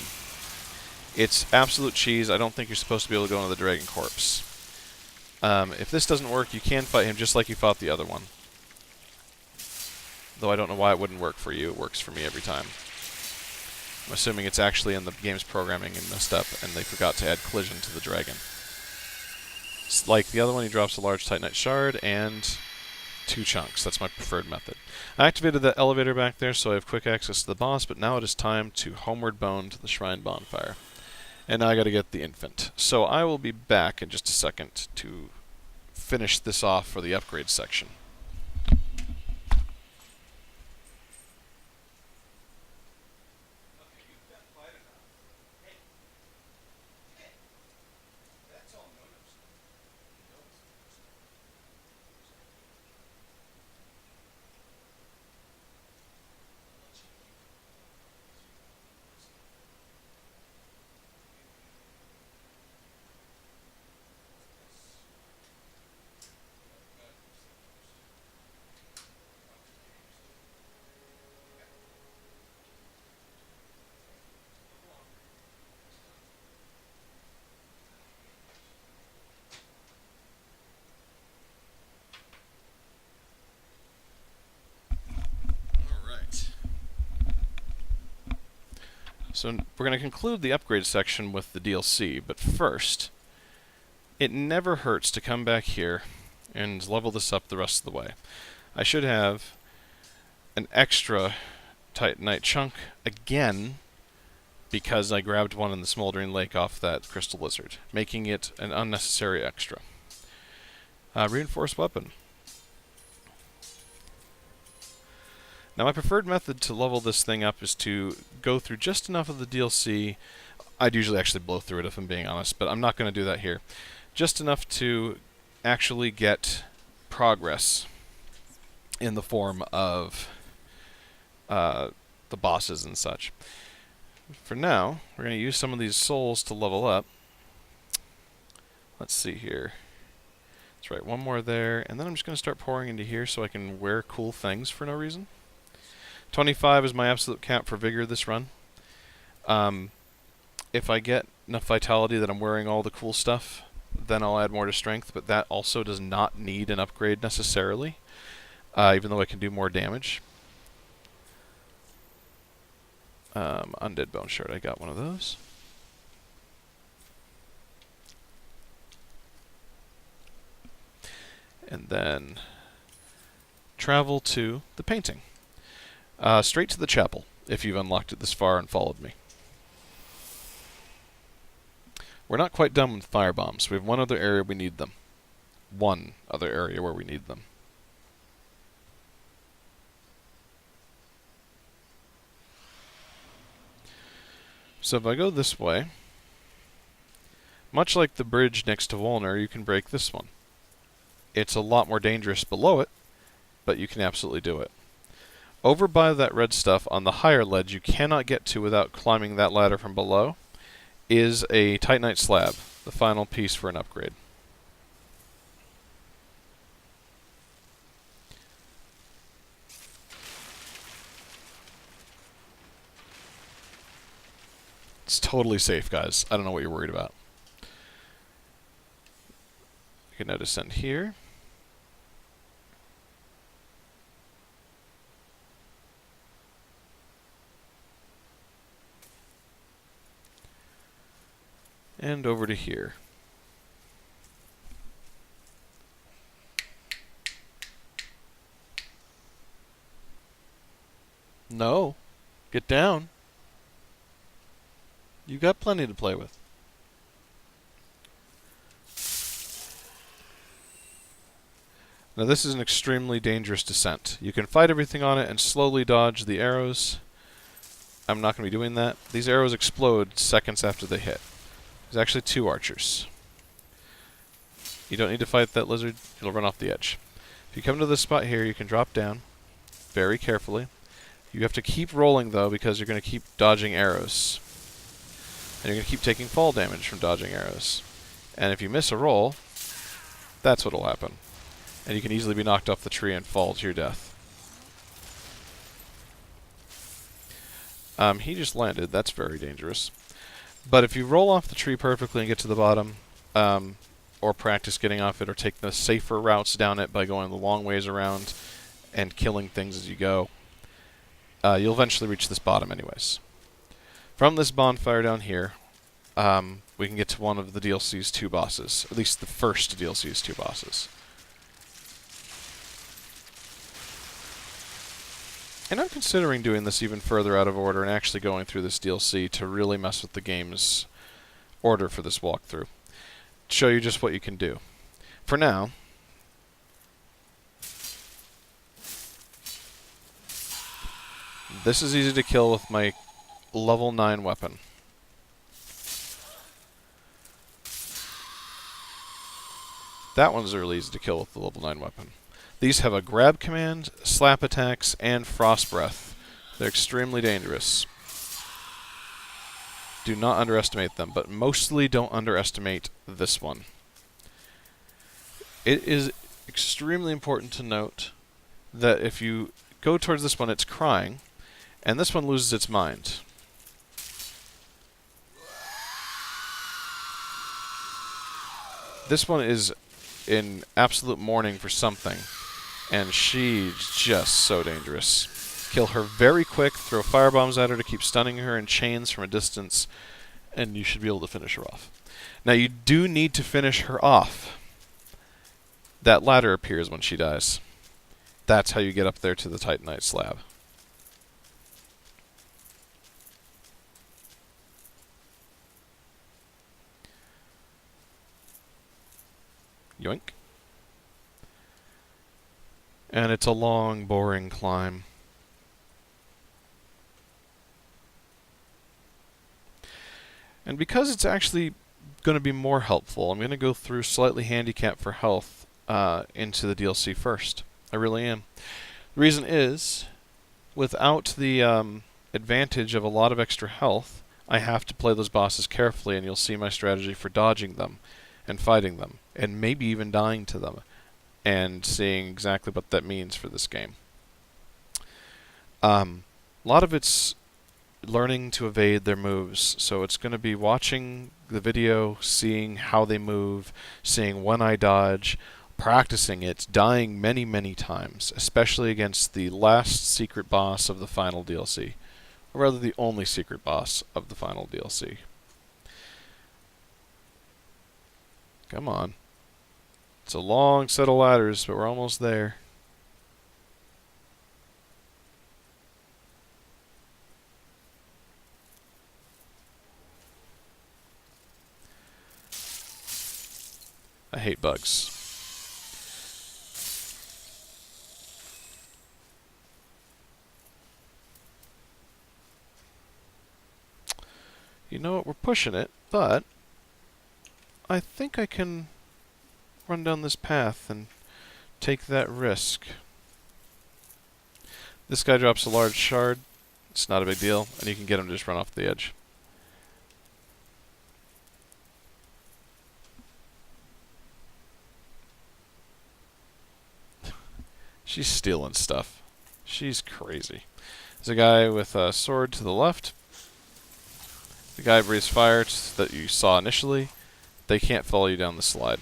It's absolute cheese. I don't think you're supposed to be able to go into the Dragon Corpse. If this doesn't work, you can fight him just like you fought the other one. Though I don't know why it wouldn't work for you. It works for me every time. I'm assuming it's actually in the game's programming and messed up, and they forgot to add collision to the dragon. It's like the other one, he drops a large Titanite shard and 2 chunks. That's my preferred method. I activated that elevator back there, so I have quick access to the boss, but now it is time to homeward bone to the Shrine Bonfire. And now I gotta get the infant. So I will be back in just a second to finish this off for the upgrade section. So we're going to conclude the upgrade section with the DLC, but first, it never hurts to come back here and level this up the rest of the way. I should have an extra Titanite chunk again because I grabbed one in the Smoldering Lake off that Crystal Lizard, making it an unnecessary extra. Reinforced weapon. Now my preferred method to level this thing up is to go through just enough of the DLC. I'd usually actually blow through it if I'm being honest, but I'm not going to do that here. Just enough to actually get progress in the form of the bosses and such. For now, we're going to use some of these souls to level up. Let's see here. That's right, one more there, and then I'm just going to start pouring into here so I can wear cool things for no reason. 25 is my absolute cap for vigor this run. If I get enough vitality that I'm wearing all the cool stuff, then I'll add more to strength, but that also does not need an upgrade necessarily, even though I can do more damage. Undead Bone Shard, I got one of those. And then travel to the painting. Straight to the chapel, if you've unlocked it this far and followed me. We're not quite done with firebombs. We have one other area we need them. One other area where we need them. So if I go this way, much like the bridge next to Wolnir, you can break this one. It's a lot more dangerous below it, but you can absolutely do it. Over by that red stuff on the higher ledge you cannot get to without climbing that ladder from below is a Titanite slab, the final piece for an upgrade. It's totally safe, guys. I don't know what you're worried about. You can now descend here. And over to here. No. Get down. You got plenty to play with. Now this is an extremely dangerous descent. You can fight everything on it and slowly dodge the arrows. I'm not going to be doing that. These arrows explode seconds after they hit. There's actually 2 archers. You don't need to fight that lizard. It'll run off the edge. If you come to this spot here, you can drop down very carefully. You have to keep rolling, though, because you're going to keep dodging arrows. And you're going to keep taking fall damage from dodging arrows. And if you miss a roll, that's what will happen. And you can easily be knocked off the tree and fall to your death. He just landed. That's very dangerous. But if you roll off the tree perfectly and get to the bottom, or practice getting off it, or take the safer routes down it by going the long ways around and killing things as you go, you'll eventually reach this bottom anyways. From this bonfire down here, we can get to one of the DLC's 2 bosses. At least the first DLC's 2 bosses. And I'm considering doing this even further out of order and actually going through this DLC to really mess with the game's order for this walkthrough. Show you just what you can do. For now, this is easy to kill with my level 9 weapon. That one's really easy to kill with the level 9 weapon. These have a grab command, slap attacks, and frost breath. They're extremely dangerous. Do not underestimate them, but mostly don't underestimate this one. It is extremely important to note that if you go towards this one, it's crying, and this one loses its mind. This one is in absolute mourning for something. And she's just so dangerous. Kill her very quick, throw firebombs at her to keep stunning her in chains from a distance, and you should be able to finish her off. Now you do need to finish her off. That ladder appears when she dies. That's how you get up there to the Titanite slab. Yoink. And it's a long, boring climb. And because it's actually going to be more helpful, I'm going to go through slightly handicapped for health into the DLC first. I really am. The reason is, without the advantage of a lot of extra health, I have to play those bosses carefully, and you'll see my strategy for dodging them and fighting them, and maybe even dying to them, and seeing exactly what that means for this game. A lot of it's learning to evade their moves, so it's going to be watching the video, seeing how they move, seeing when I dodge, practicing it, dying many, many times, especially against the last secret boss of the final DLC, or rather the only secret boss of the final DLC. Come on. It's a long set of ladders, but we're almost there. I hate bugs. You know what? We're pushing it, but I think I can run down this path and take that risk. This guy drops a large shard. It's not a big deal, and you can get him to just run off the edge. She's stealing stuff. She's crazy. There's a guy with a sword to the left. The guy breathes fire that you saw initially. They can't follow you down the slide.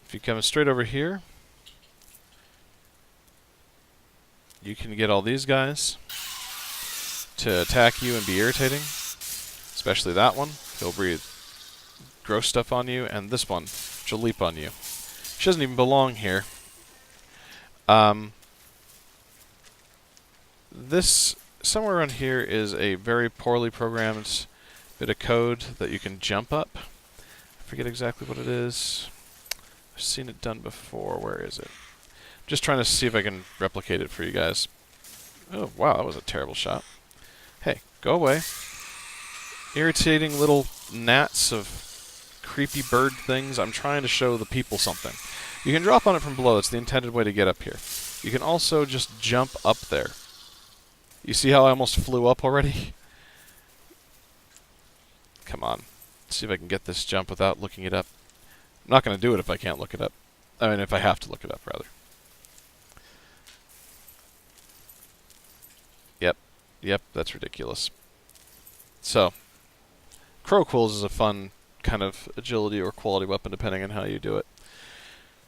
If you come straight over here, you can get all these guys to attack you and be irritating. Especially that one. He'll breathe gross stuff on you, and this one, which will leap on you. She doesn't even belong here. This, somewhere around here, is a very poorly programmed bit of code that you can jump up. I forget exactly what it is. I've seen it done before. Where is it? Just trying to see if I can replicate it for you guys. Oh, wow, that was a terrible shot. Hey, go away. Irritating little gnats of creepy bird things. I'm trying to show the people something. You can drop on it from below. That's the intended way to get up here. You can also just jump up there. You see how I almost flew up already? Come on. Let's see if I can get this jump without looking it up. I'm not going to do it if I can't look it up. I mean, if I have to look it up, rather. Yep, that's ridiculous. So, Crow Quills is a fun kind of agility or quality weapon, depending on how you do it.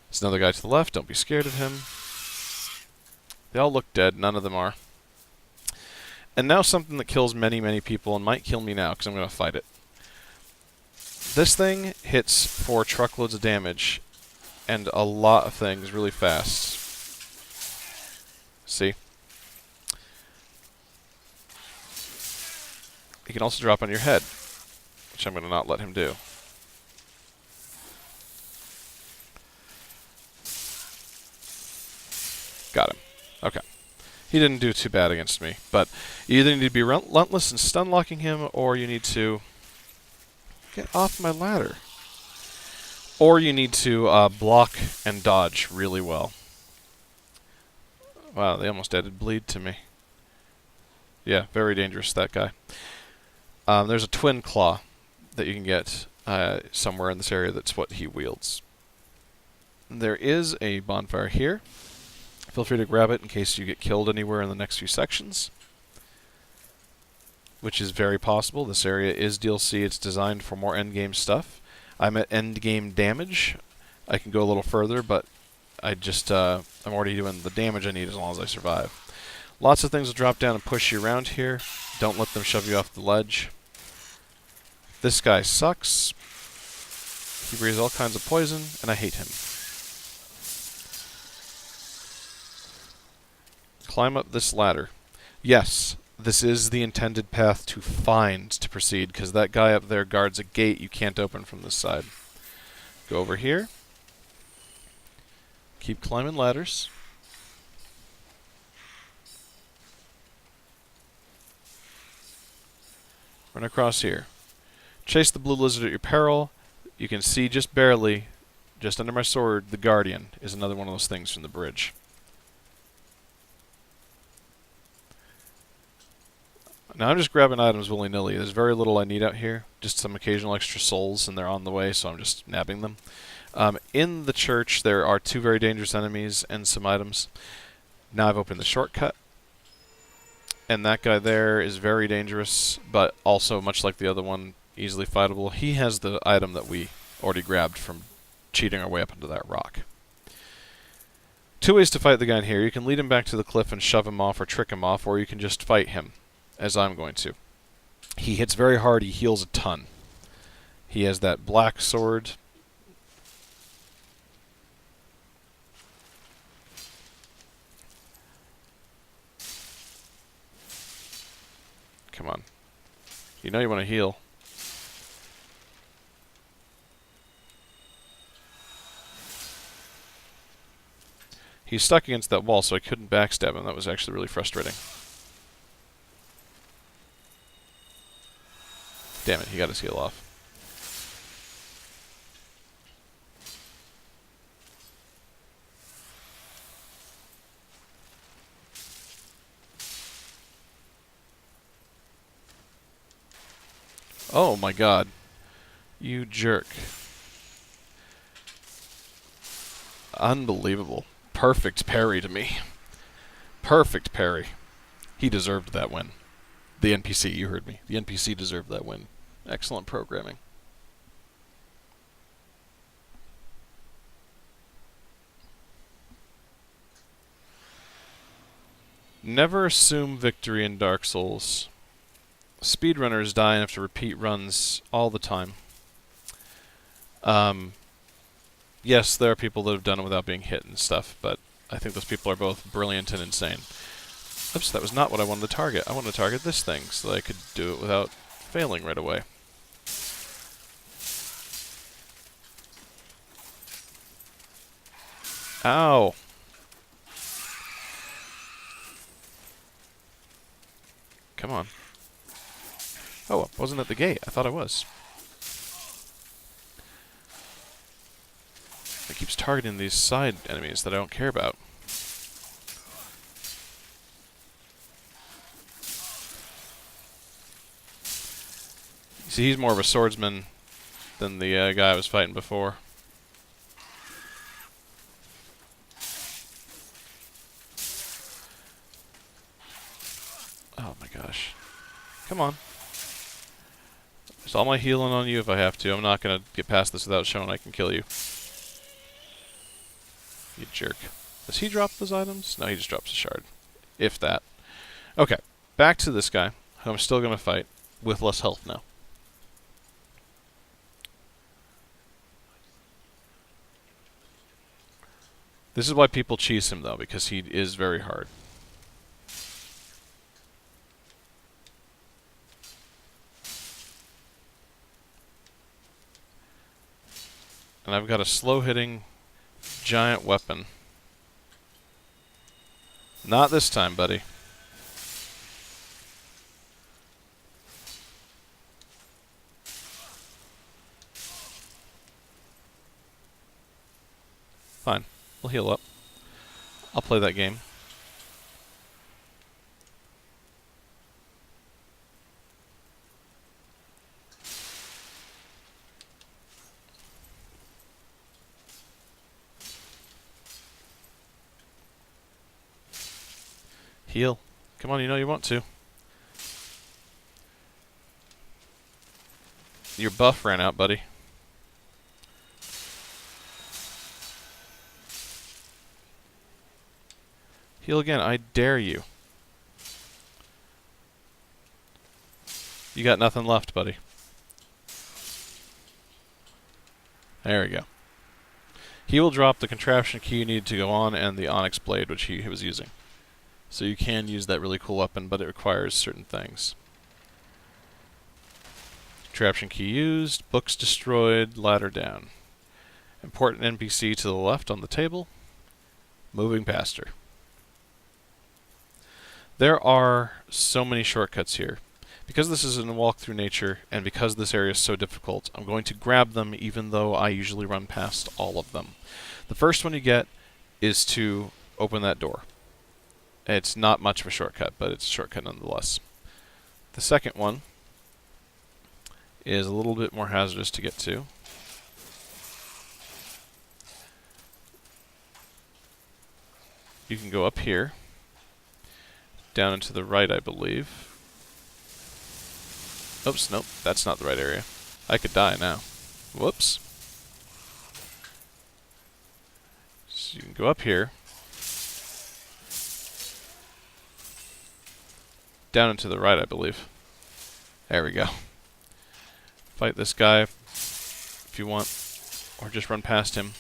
There's another guy to the left. Don't be scared of him. They all look dead. None of them are. And now something that kills many, many people, and might kill me now, because I'm going to fight it. This thing hits for truckloads of damage, and a lot of things really fast. See? He can also drop on your head, which I'm going to not let him do. Got him. Okay. He didn't do too bad against me, but you either need to be relentless and stun locking him, or you need to get off my ladder. Or you need to block and dodge really well. Wow, they almost added bleed to me. Yeah, very dangerous, that guy. There's a twin claw that you can get somewhere in this area. That's what he wields. There is a bonfire here. Feel free to grab it in case you get killed anywhere in the next few sections, which is very possible. This area is DLC. It's designed for more endgame stuff. I'm at endgame damage. I can go a little further, but I just I'm already doing the damage I need as long as I survive. Lots of things will drop down and push you around here. Don't let them shove you off the ledge. This guy sucks. He breathes all kinds of poison, and I hate him. Climb up this ladder. Yes, this is the intended path to proceed, because that guy up there guards a gate you can't open from this side. Go over here. Keep climbing ladders. Run across here. Chase the blue lizard at your peril. You can see just barely, just under my sword, the Guardian is another one of those things from the bridge. Now I'm just grabbing items willy-nilly. There's very little I need out here. Just some occasional extra souls, and they're on the way, so I'm just nabbing them. In the church, there are two very dangerous enemies and some items. Now I've opened the shortcut. And that guy there is very dangerous, but also, much like the other one, easily fightable. He has the item that we already grabbed from cheating our way up into that rock. Two ways to fight the guy in here. You can lead him back to the cliff and shove him off or trick him off, or you can just fight him, as I'm going to. He hits very hard, he heals a ton. He has that black sword. Come on. You know you want to heal. He's stuck against that wall, so I couldn't backstab him. That was actually really frustrating. Damn it, he got his heal off. Oh my god. You jerk. Unbelievable. Perfect parry to me. Perfect parry. He deserved that win. The NPC, you heard me. The NPC deserved that win. Excellent programming. Never assume victory in Dark Souls. Speedrunners die and have to repeat runs all the time. Yes, there are people that have done it without being hit and stuff, but I think those people are both brilliant and insane. Oops, that was not what I wanted to target. I wanted to target this thing so that I could do it without failing right away. Ow! Come on. Oh, I wasn't at the gate. I thought I was. It keeps targeting these side enemies that I don't care about. See, he's more of a swordsman than the guy I was fighting before. Oh my gosh. Come on. There's all my healing on you if I have to. I'm not going to get past this without showing I can kill you. You jerk. Does he drop those items? No, he just drops a shard. If that. Okay, back to this guy, who I'm still going to fight, with less health now. This is why people cheese him, though, because he is very hard. And I've got a slow-hitting giant weapon. Not this time, buddy. Fine. We'll heal up. I'll play that game. Heal. Come on, you know you want to. Your buff ran out, buddy. Heal again, I dare you. You got nothing left, buddy. There we go. He will drop the contraption key you need to go on and the onyx blade, which he was using. So you can use that really cool weapon, but it requires certain things. Contraption key used, books destroyed, ladder down. Important NPC to the left on the table. Moving past her. There are so many shortcuts here. Because this is in a walk through nature, and because this area is so difficult, I'm going to grab them even though I usually run past all of them. The first one you get is to open that door. It's not much of a shortcut, but it's a shortcut nonetheless. The second one is a little bit more hazardous to get to. You can go up here, down and to the right, I believe. Oops, nope, that's not the right area. I could die now. Whoops. So you can go up here, down and to the right, I believe. There we go. Fight this guy if you want, or just run past him.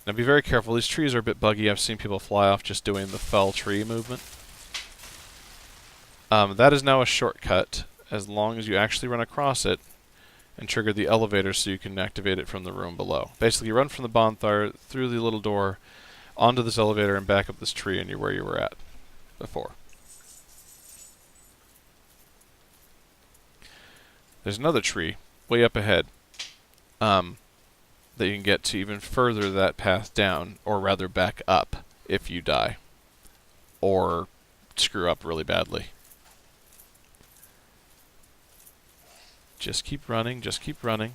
Now be very careful. These trees are a bit buggy. I've seen people fly off just doing the fell tree movement. That is now a shortcut, as long as you actually run across it and trigger the elevator so you can activate it from the room below. Basically, you run from the bonfire through the little door onto this elevator and back up this tree, and you're where you were at before. There's another tree way up ahead that you can get to even further that path down, or rather back up if you die or screw up really badly. Just keep running, just keep running.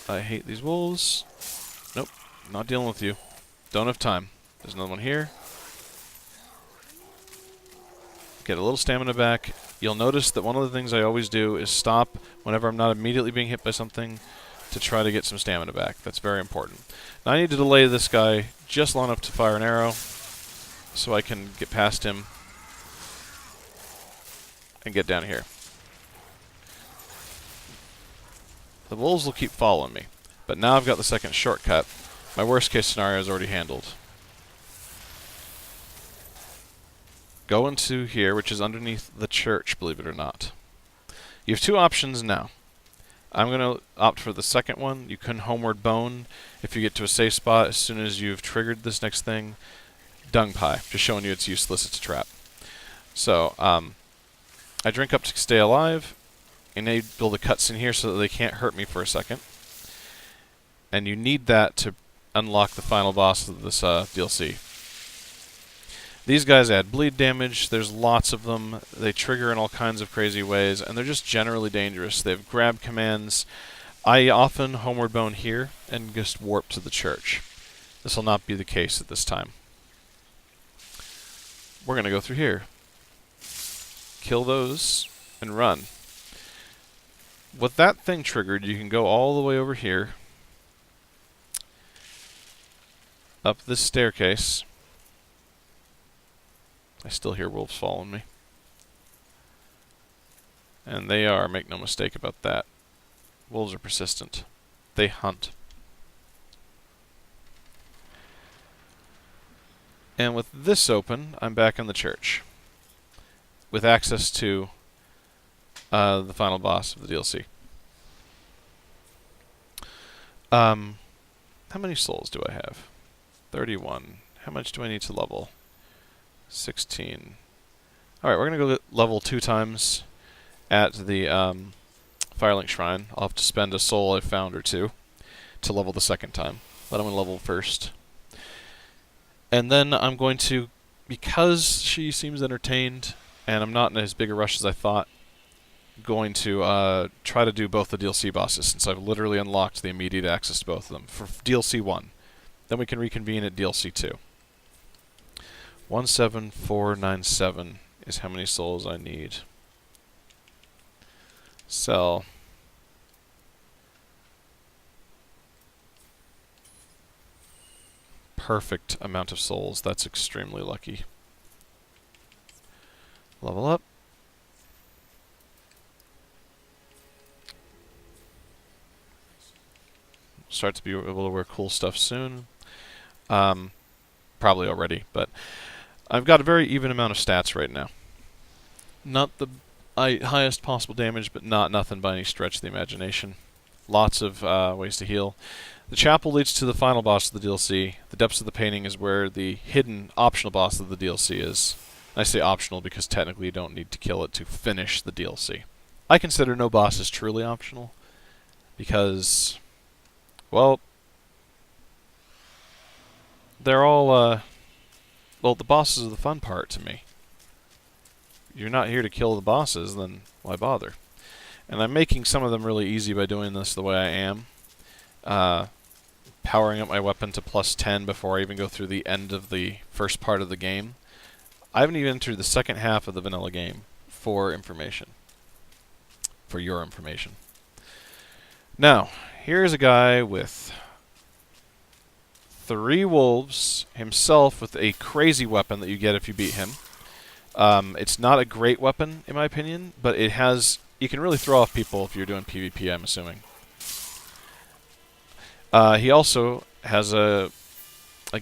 I hate these wolves. Nope, not dealing with you. Don't have time. There's another one here. Get a little stamina back. You'll notice that one of the things I always do is stop whenever I'm not immediately being hit by something to try to get some stamina back. That's very important. Now I need to delay this guy just long enough to fire an arrow so I can get past him and get down here. The wolves will keep following me, but now I've got the second shortcut. My worst case scenario is already handled. Go into here, which is underneath the church, believe it or not. You have two options now. I'm going to opt for the second one. You can homeward bone if you get to a safe spot as soon as you've triggered this next thing. Dung pie, just showing you it's useless, it's a trap. So, I drink up to stay alive, enable the cutscene here so that they can't hurt me for a second. And you need that to unlock the final boss of this DLC. These guys add bleed damage, there's lots of them, they trigger in all kinds of crazy ways, and they're just generally dangerous. They have grab commands. I often homeward bone here and just warp to the church. This will not be the case at this time. We're going to go through here. Kill those and run. With that thing triggered, you can go all the way over here, up this staircase. I still hear wolves following me. And they are, make no mistake about that. Wolves are persistent. They hunt. And with this open, I'm back in the church, with access to the final boss of the DLC. How many souls do I have? 31. How much do I need to level? 16. Alright, we're going to go level 2 times at the Firelink Shrine. I'll have to spend a soul I found or two to level the second time, but I'm going to level first. And then I'm going to, because she seems entertained, and I'm not in as big a rush as I thought, going to try to do both the DLC bosses, since I've literally unlocked the immediate access to both of them for DLC 1. Then we can reconvene at DLC 2. 17497 is how many souls I need. Sell. Perfect amount of souls. That's extremely lucky. Level up. Start to be able to wear cool stuff soon. Probably already, but I've got a very even amount of stats right now. Not the highest possible damage, but not nothing by any stretch of the imagination. Lots of ways to heal. The chapel leads to the final boss of the DLC. The depths of the painting is where the hidden optional boss of the DLC is. I say optional because technically you don't need to kill it to finish the DLC. I consider no boss is truly optional because, well, they're all, well, the bosses are the fun part to me. You're not here to kill the bosses, then why bother? And I'm making some of them really easy by doing this the way I am. Powering up my weapon to +10 before I even go through the end of the first part of the game. I haven't even entered the second half of the vanilla game for information. For your information. Now, here's a guy with 3 wolves himself with a crazy weapon that you get if you beat him. It's not a great weapon, in my opinion, but it has... You can really throw off people if you're doing PvP, I'm assuming. He also has a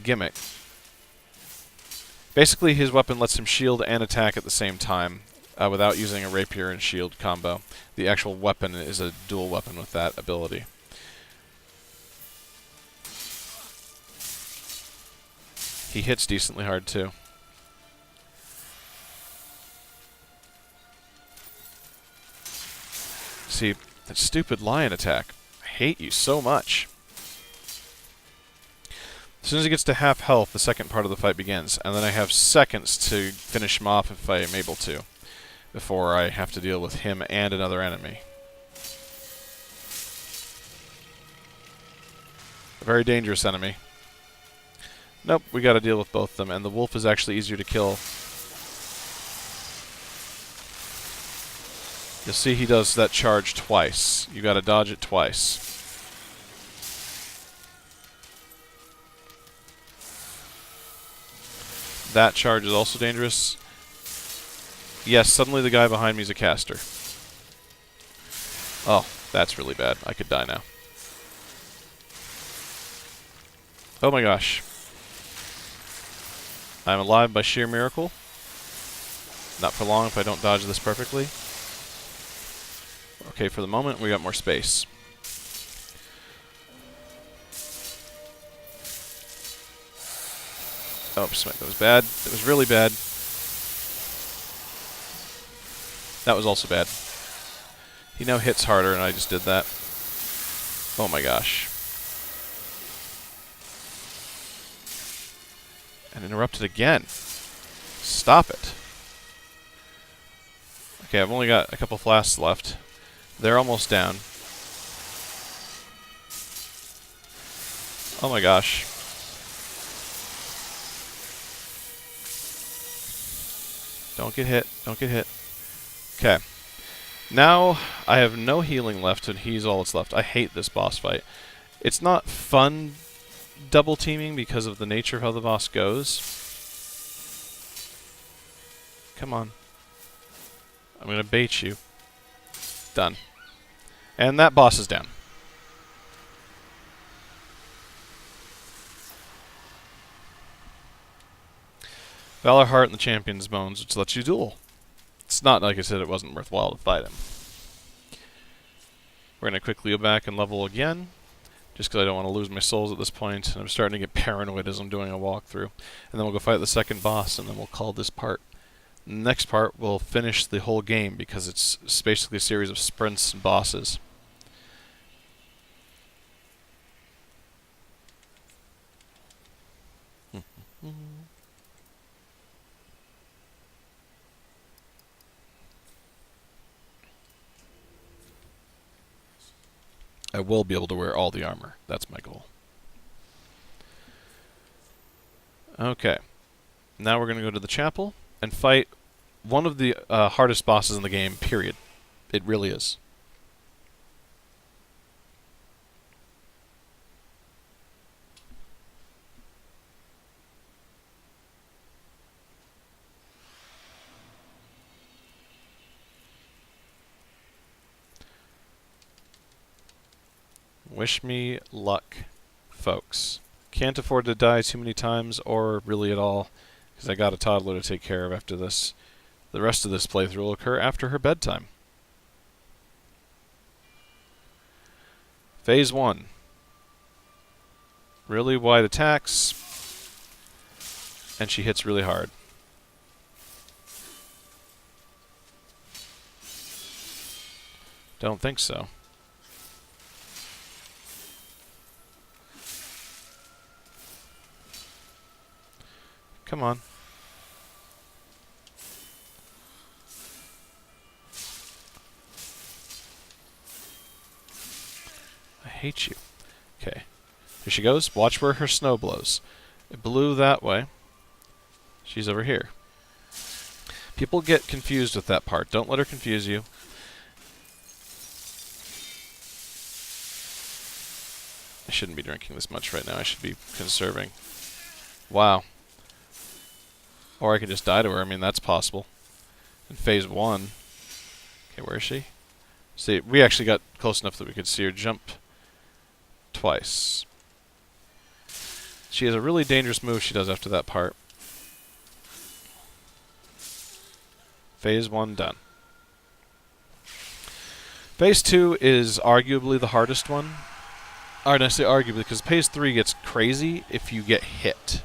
gimmick. Basically, his weapon lets him shield and attack at the same time without using a rapier and shield combo. The actual weapon is a dual weapon with that ability. He hits decently hard, too. See, that stupid lion attack. I hate you so much. As soon as he gets to half health, the second part of the fight begins, and then I have seconds to finish him off if I am able to, before I have to deal with him and another enemy. A very dangerous enemy. Nope, we gotta deal with both of them, and the wolf is actually easier to kill. You'll see he does that charge twice. You gotta dodge it twice. That charge is also dangerous. Yes, suddenly the guy behind me is a caster. Oh, that's really bad. I could die now. Oh my gosh. I'm alive by sheer miracle. Not for long if I don't dodge this perfectly. Okay, for the moment, we got more space. Oh, that was bad. That was really bad. That was also bad. He now hits harder, and I just did that. Oh my gosh. And interrupted again. Stop it. Okay, I've only got a couple flasks left. They're almost down. Oh my gosh. Don't get hit. Don't get hit. Okay. Now, I have no healing left, and he's all that's left. I hate this boss fight. It's not fun double teaming because of the nature of how the boss goes. Come on. I'm going to bait you. Done. And that boss is down. Valor Heart and the Champion's Bones, which lets you duel. It's not like I said it wasn't worthwhile to fight him. We're going to quickly go back and level again, just because I don't want to lose my souls at this point, and I'm starting to get paranoid as I'm doing a walkthrough. And then we'll go fight the second boss, and then we'll call this part. The next part will finish the whole game, because it's basically a series of sprints and bosses. I will be able to wear all the armor. That's my goal. Okay. Now we're going to go to the chapel and fight one of the hardest bosses in the game, period. It really is. Wish me luck, folks. Can't afford to die too many times, or really at all, because I got a toddler to take care of after this. The rest of this playthrough will occur after her bedtime. Phase 1. Really wide attacks, and she hits really hard. Don't think so. Come on. I hate you. Okay. Here she goes. Watch where her snow blows. It blew that way. She's over here. People get confused with that part. Don't let her confuse you. I shouldn't be drinking this much right now. I should be conserving. Wow. Or I could just die to her. I mean, that's possible. In phase 1. Okay, where is she? See, we actually got close enough that we could see her jump twice. She has a really dangerous move she does after that part. Phase 1 done. Phase 2 is arguably the hardest one. Or no, I say arguably, because phase 3 gets crazy if you get hit.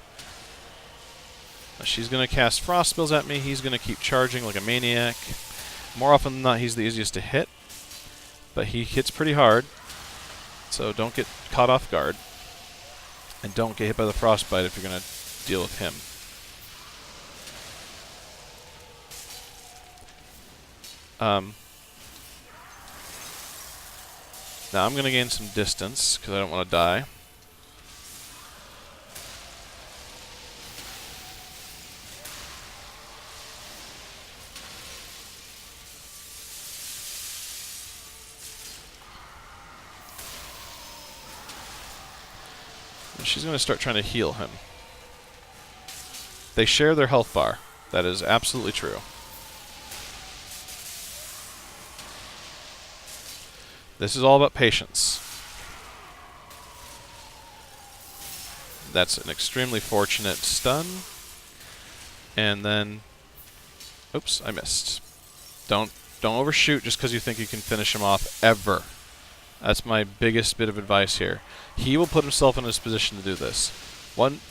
Now she's going to cast frost spells at me. He's going to keep charging like a maniac. More often than not, he's the easiest to hit. But he hits pretty hard. So don't get caught off guard. And don't get hit by the frostbite if you're going to deal with him. Now I'm going to gain some distance because I don't want to die. And she's going to start trying to heal him. They share their health bar. That is absolutely true. This is all about patience. That's an extremely fortunate stun. And then... Oops, I missed. Don't overshoot just because you think you can finish him off, ever. That's my biggest bit of advice here. He will put himself in his position to do this.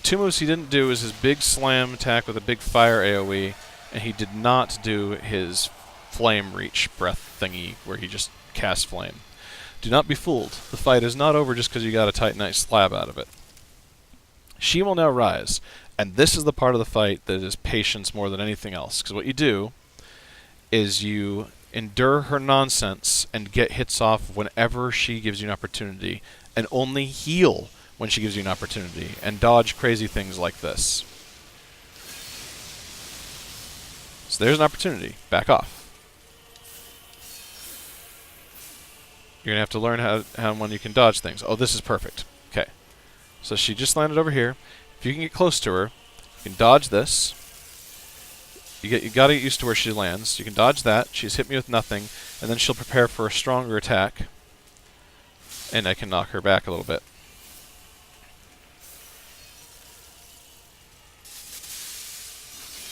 Two moves he didn't do is his big slam attack with a big fire AoE, and he did not do his flame reach breath thingy where he just cast flame. Do not be fooled. The fight is not over just because you got a Titanite slab out of it. She will now rise, and this is the part of the fight that is patience more than anything else. Because what you do is you endure her nonsense and get hits off whenever she gives you an opportunity, and only heal when she gives you an opportunity, and dodge crazy things like this. So there's an opportunity. Back off. You're going to have to learn how when you can dodge things. Oh, this is perfect. Okay. So she just landed over here. If you can get close to her, you can dodge this. You got to get used to where she lands. You can dodge that. She's hit me with nothing. And then she'll prepare for a stronger attack. And I can knock her back a little bit.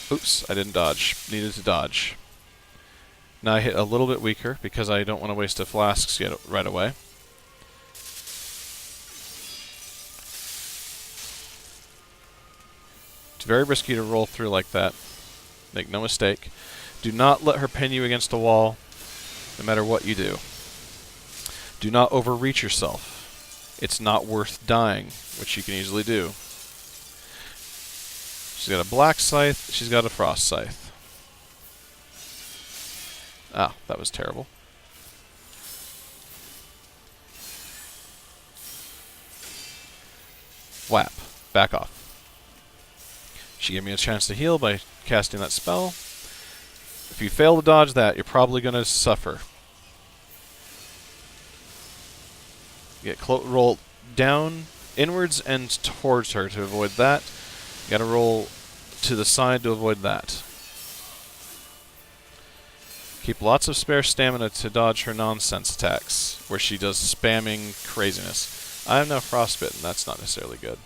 Oops, I didn't dodge. Needed to dodge. Now I hit a little bit weaker because I don't want to waste a flask yet right away. It's very risky to roll through like that. Make no mistake. Do not let her pin you against a wall, no matter what you do. Do not overreach yourself. It's not worth dying, which you can easily do. She's got a black scythe, she's got a frost scythe. Ah, that was terrible. Whap. Back off. She gave me a chance to heal by casting that spell. If you fail to dodge that, you're probably going to suffer. Roll down, inwards, and towards her to avoid that. You got to roll to the side to avoid that. Keep lots of spare stamina to dodge her nonsense attacks, where she does spamming craziness. I am now frostbitten, that's not necessarily good.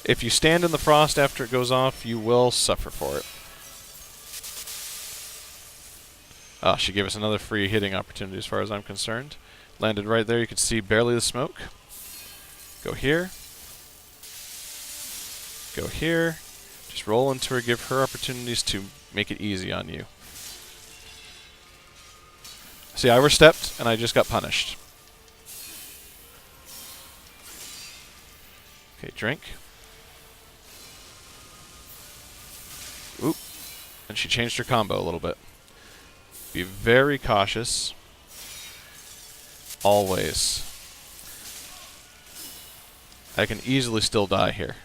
If you stand in the frost after it goes off, you will suffer for it. Ah, she gave us another free hitting opportunity as far as I'm concerned. Landed right there, you can see barely the smoke. Go here. Go here. Just roll into her, give her opportunities to make it easy on you. See, I overstepped, and I just got punished. Okay, drink. Oop. And she changed her combo a little bit. Be very cautious. Always. I can easily still die here.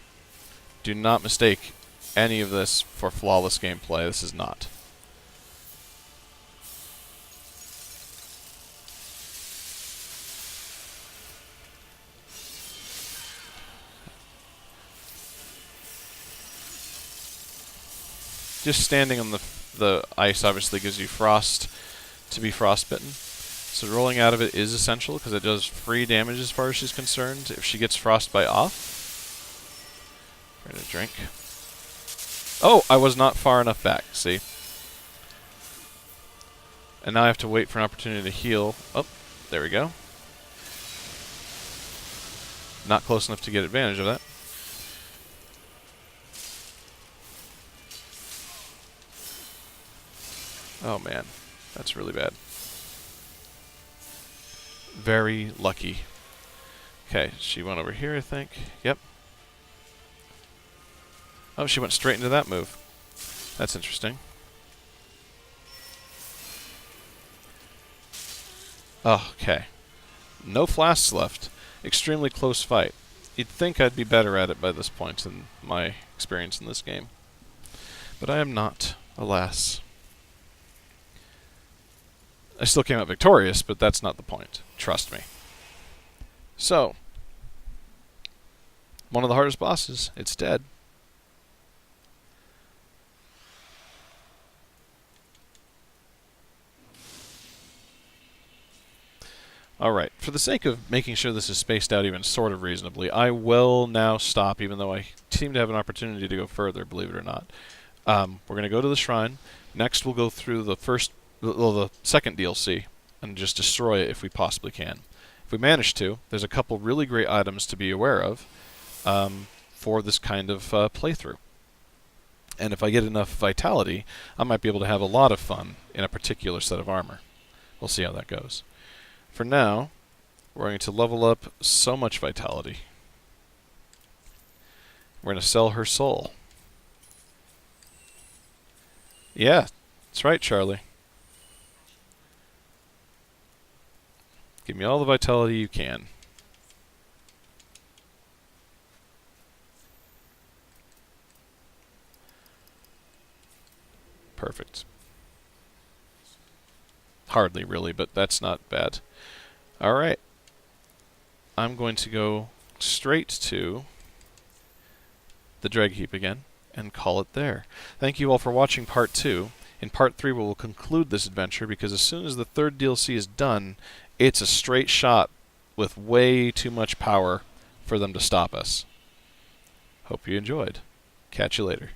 Do not mistake any of this for flawless gameplay. This is not. Just standing on the ice obviously gives you frost to be frostbitten. So rolling out of it is essential because it does free damage as far as she's concerned. If she gets frostbite off, we're going to drink. Oh, I was not far enough back, see? And now I have to wait for an opportunity to heal. Oh, there we go. Not close enough to get advantage of that. Oh man, that's really bad. Very lucky. Okay, she went over here, I think. Yep. Oh, she went straight into that move. That's interesting. Oh, okay. No flasks left. Extremely close fight. You'd think I'd be better at it by this point in my experience in this game. But I am not, alas. I still came out victorious, but that's not the point. Trust me. So, one of the hardest bosses. It's dead. Alright, for the sake of making sure this is spaced out even sort of reasonably, I will now stop, even though I seem to have an opportunity to go further, believe it or not. We're going to go to the shrine. Next we'll go through the second DLC and just destroy it if we possibly can. If we manage to, there's a couple really great items to be aware of for this kind of playthrough. And if I get enough vitality, I might be able to have a lot of fun in a particular set of armor. We'll see how that goes. For now, we're going to level up so much vitality. We're going to sell her soul. Yeah, that's right, Charlie. Give me all the vitality you can. Perfect. Hardly, really, but that's not bad. Alright. I'm going to go straight to the Dreg Heap again and call it there. Thank you all for watching Part 2. In Part 3 we will conclude this adventure because as soon as the third DLC is done, it's a straight shot with way too much power for them to stop us. Hope you enjoyed. Catch you later.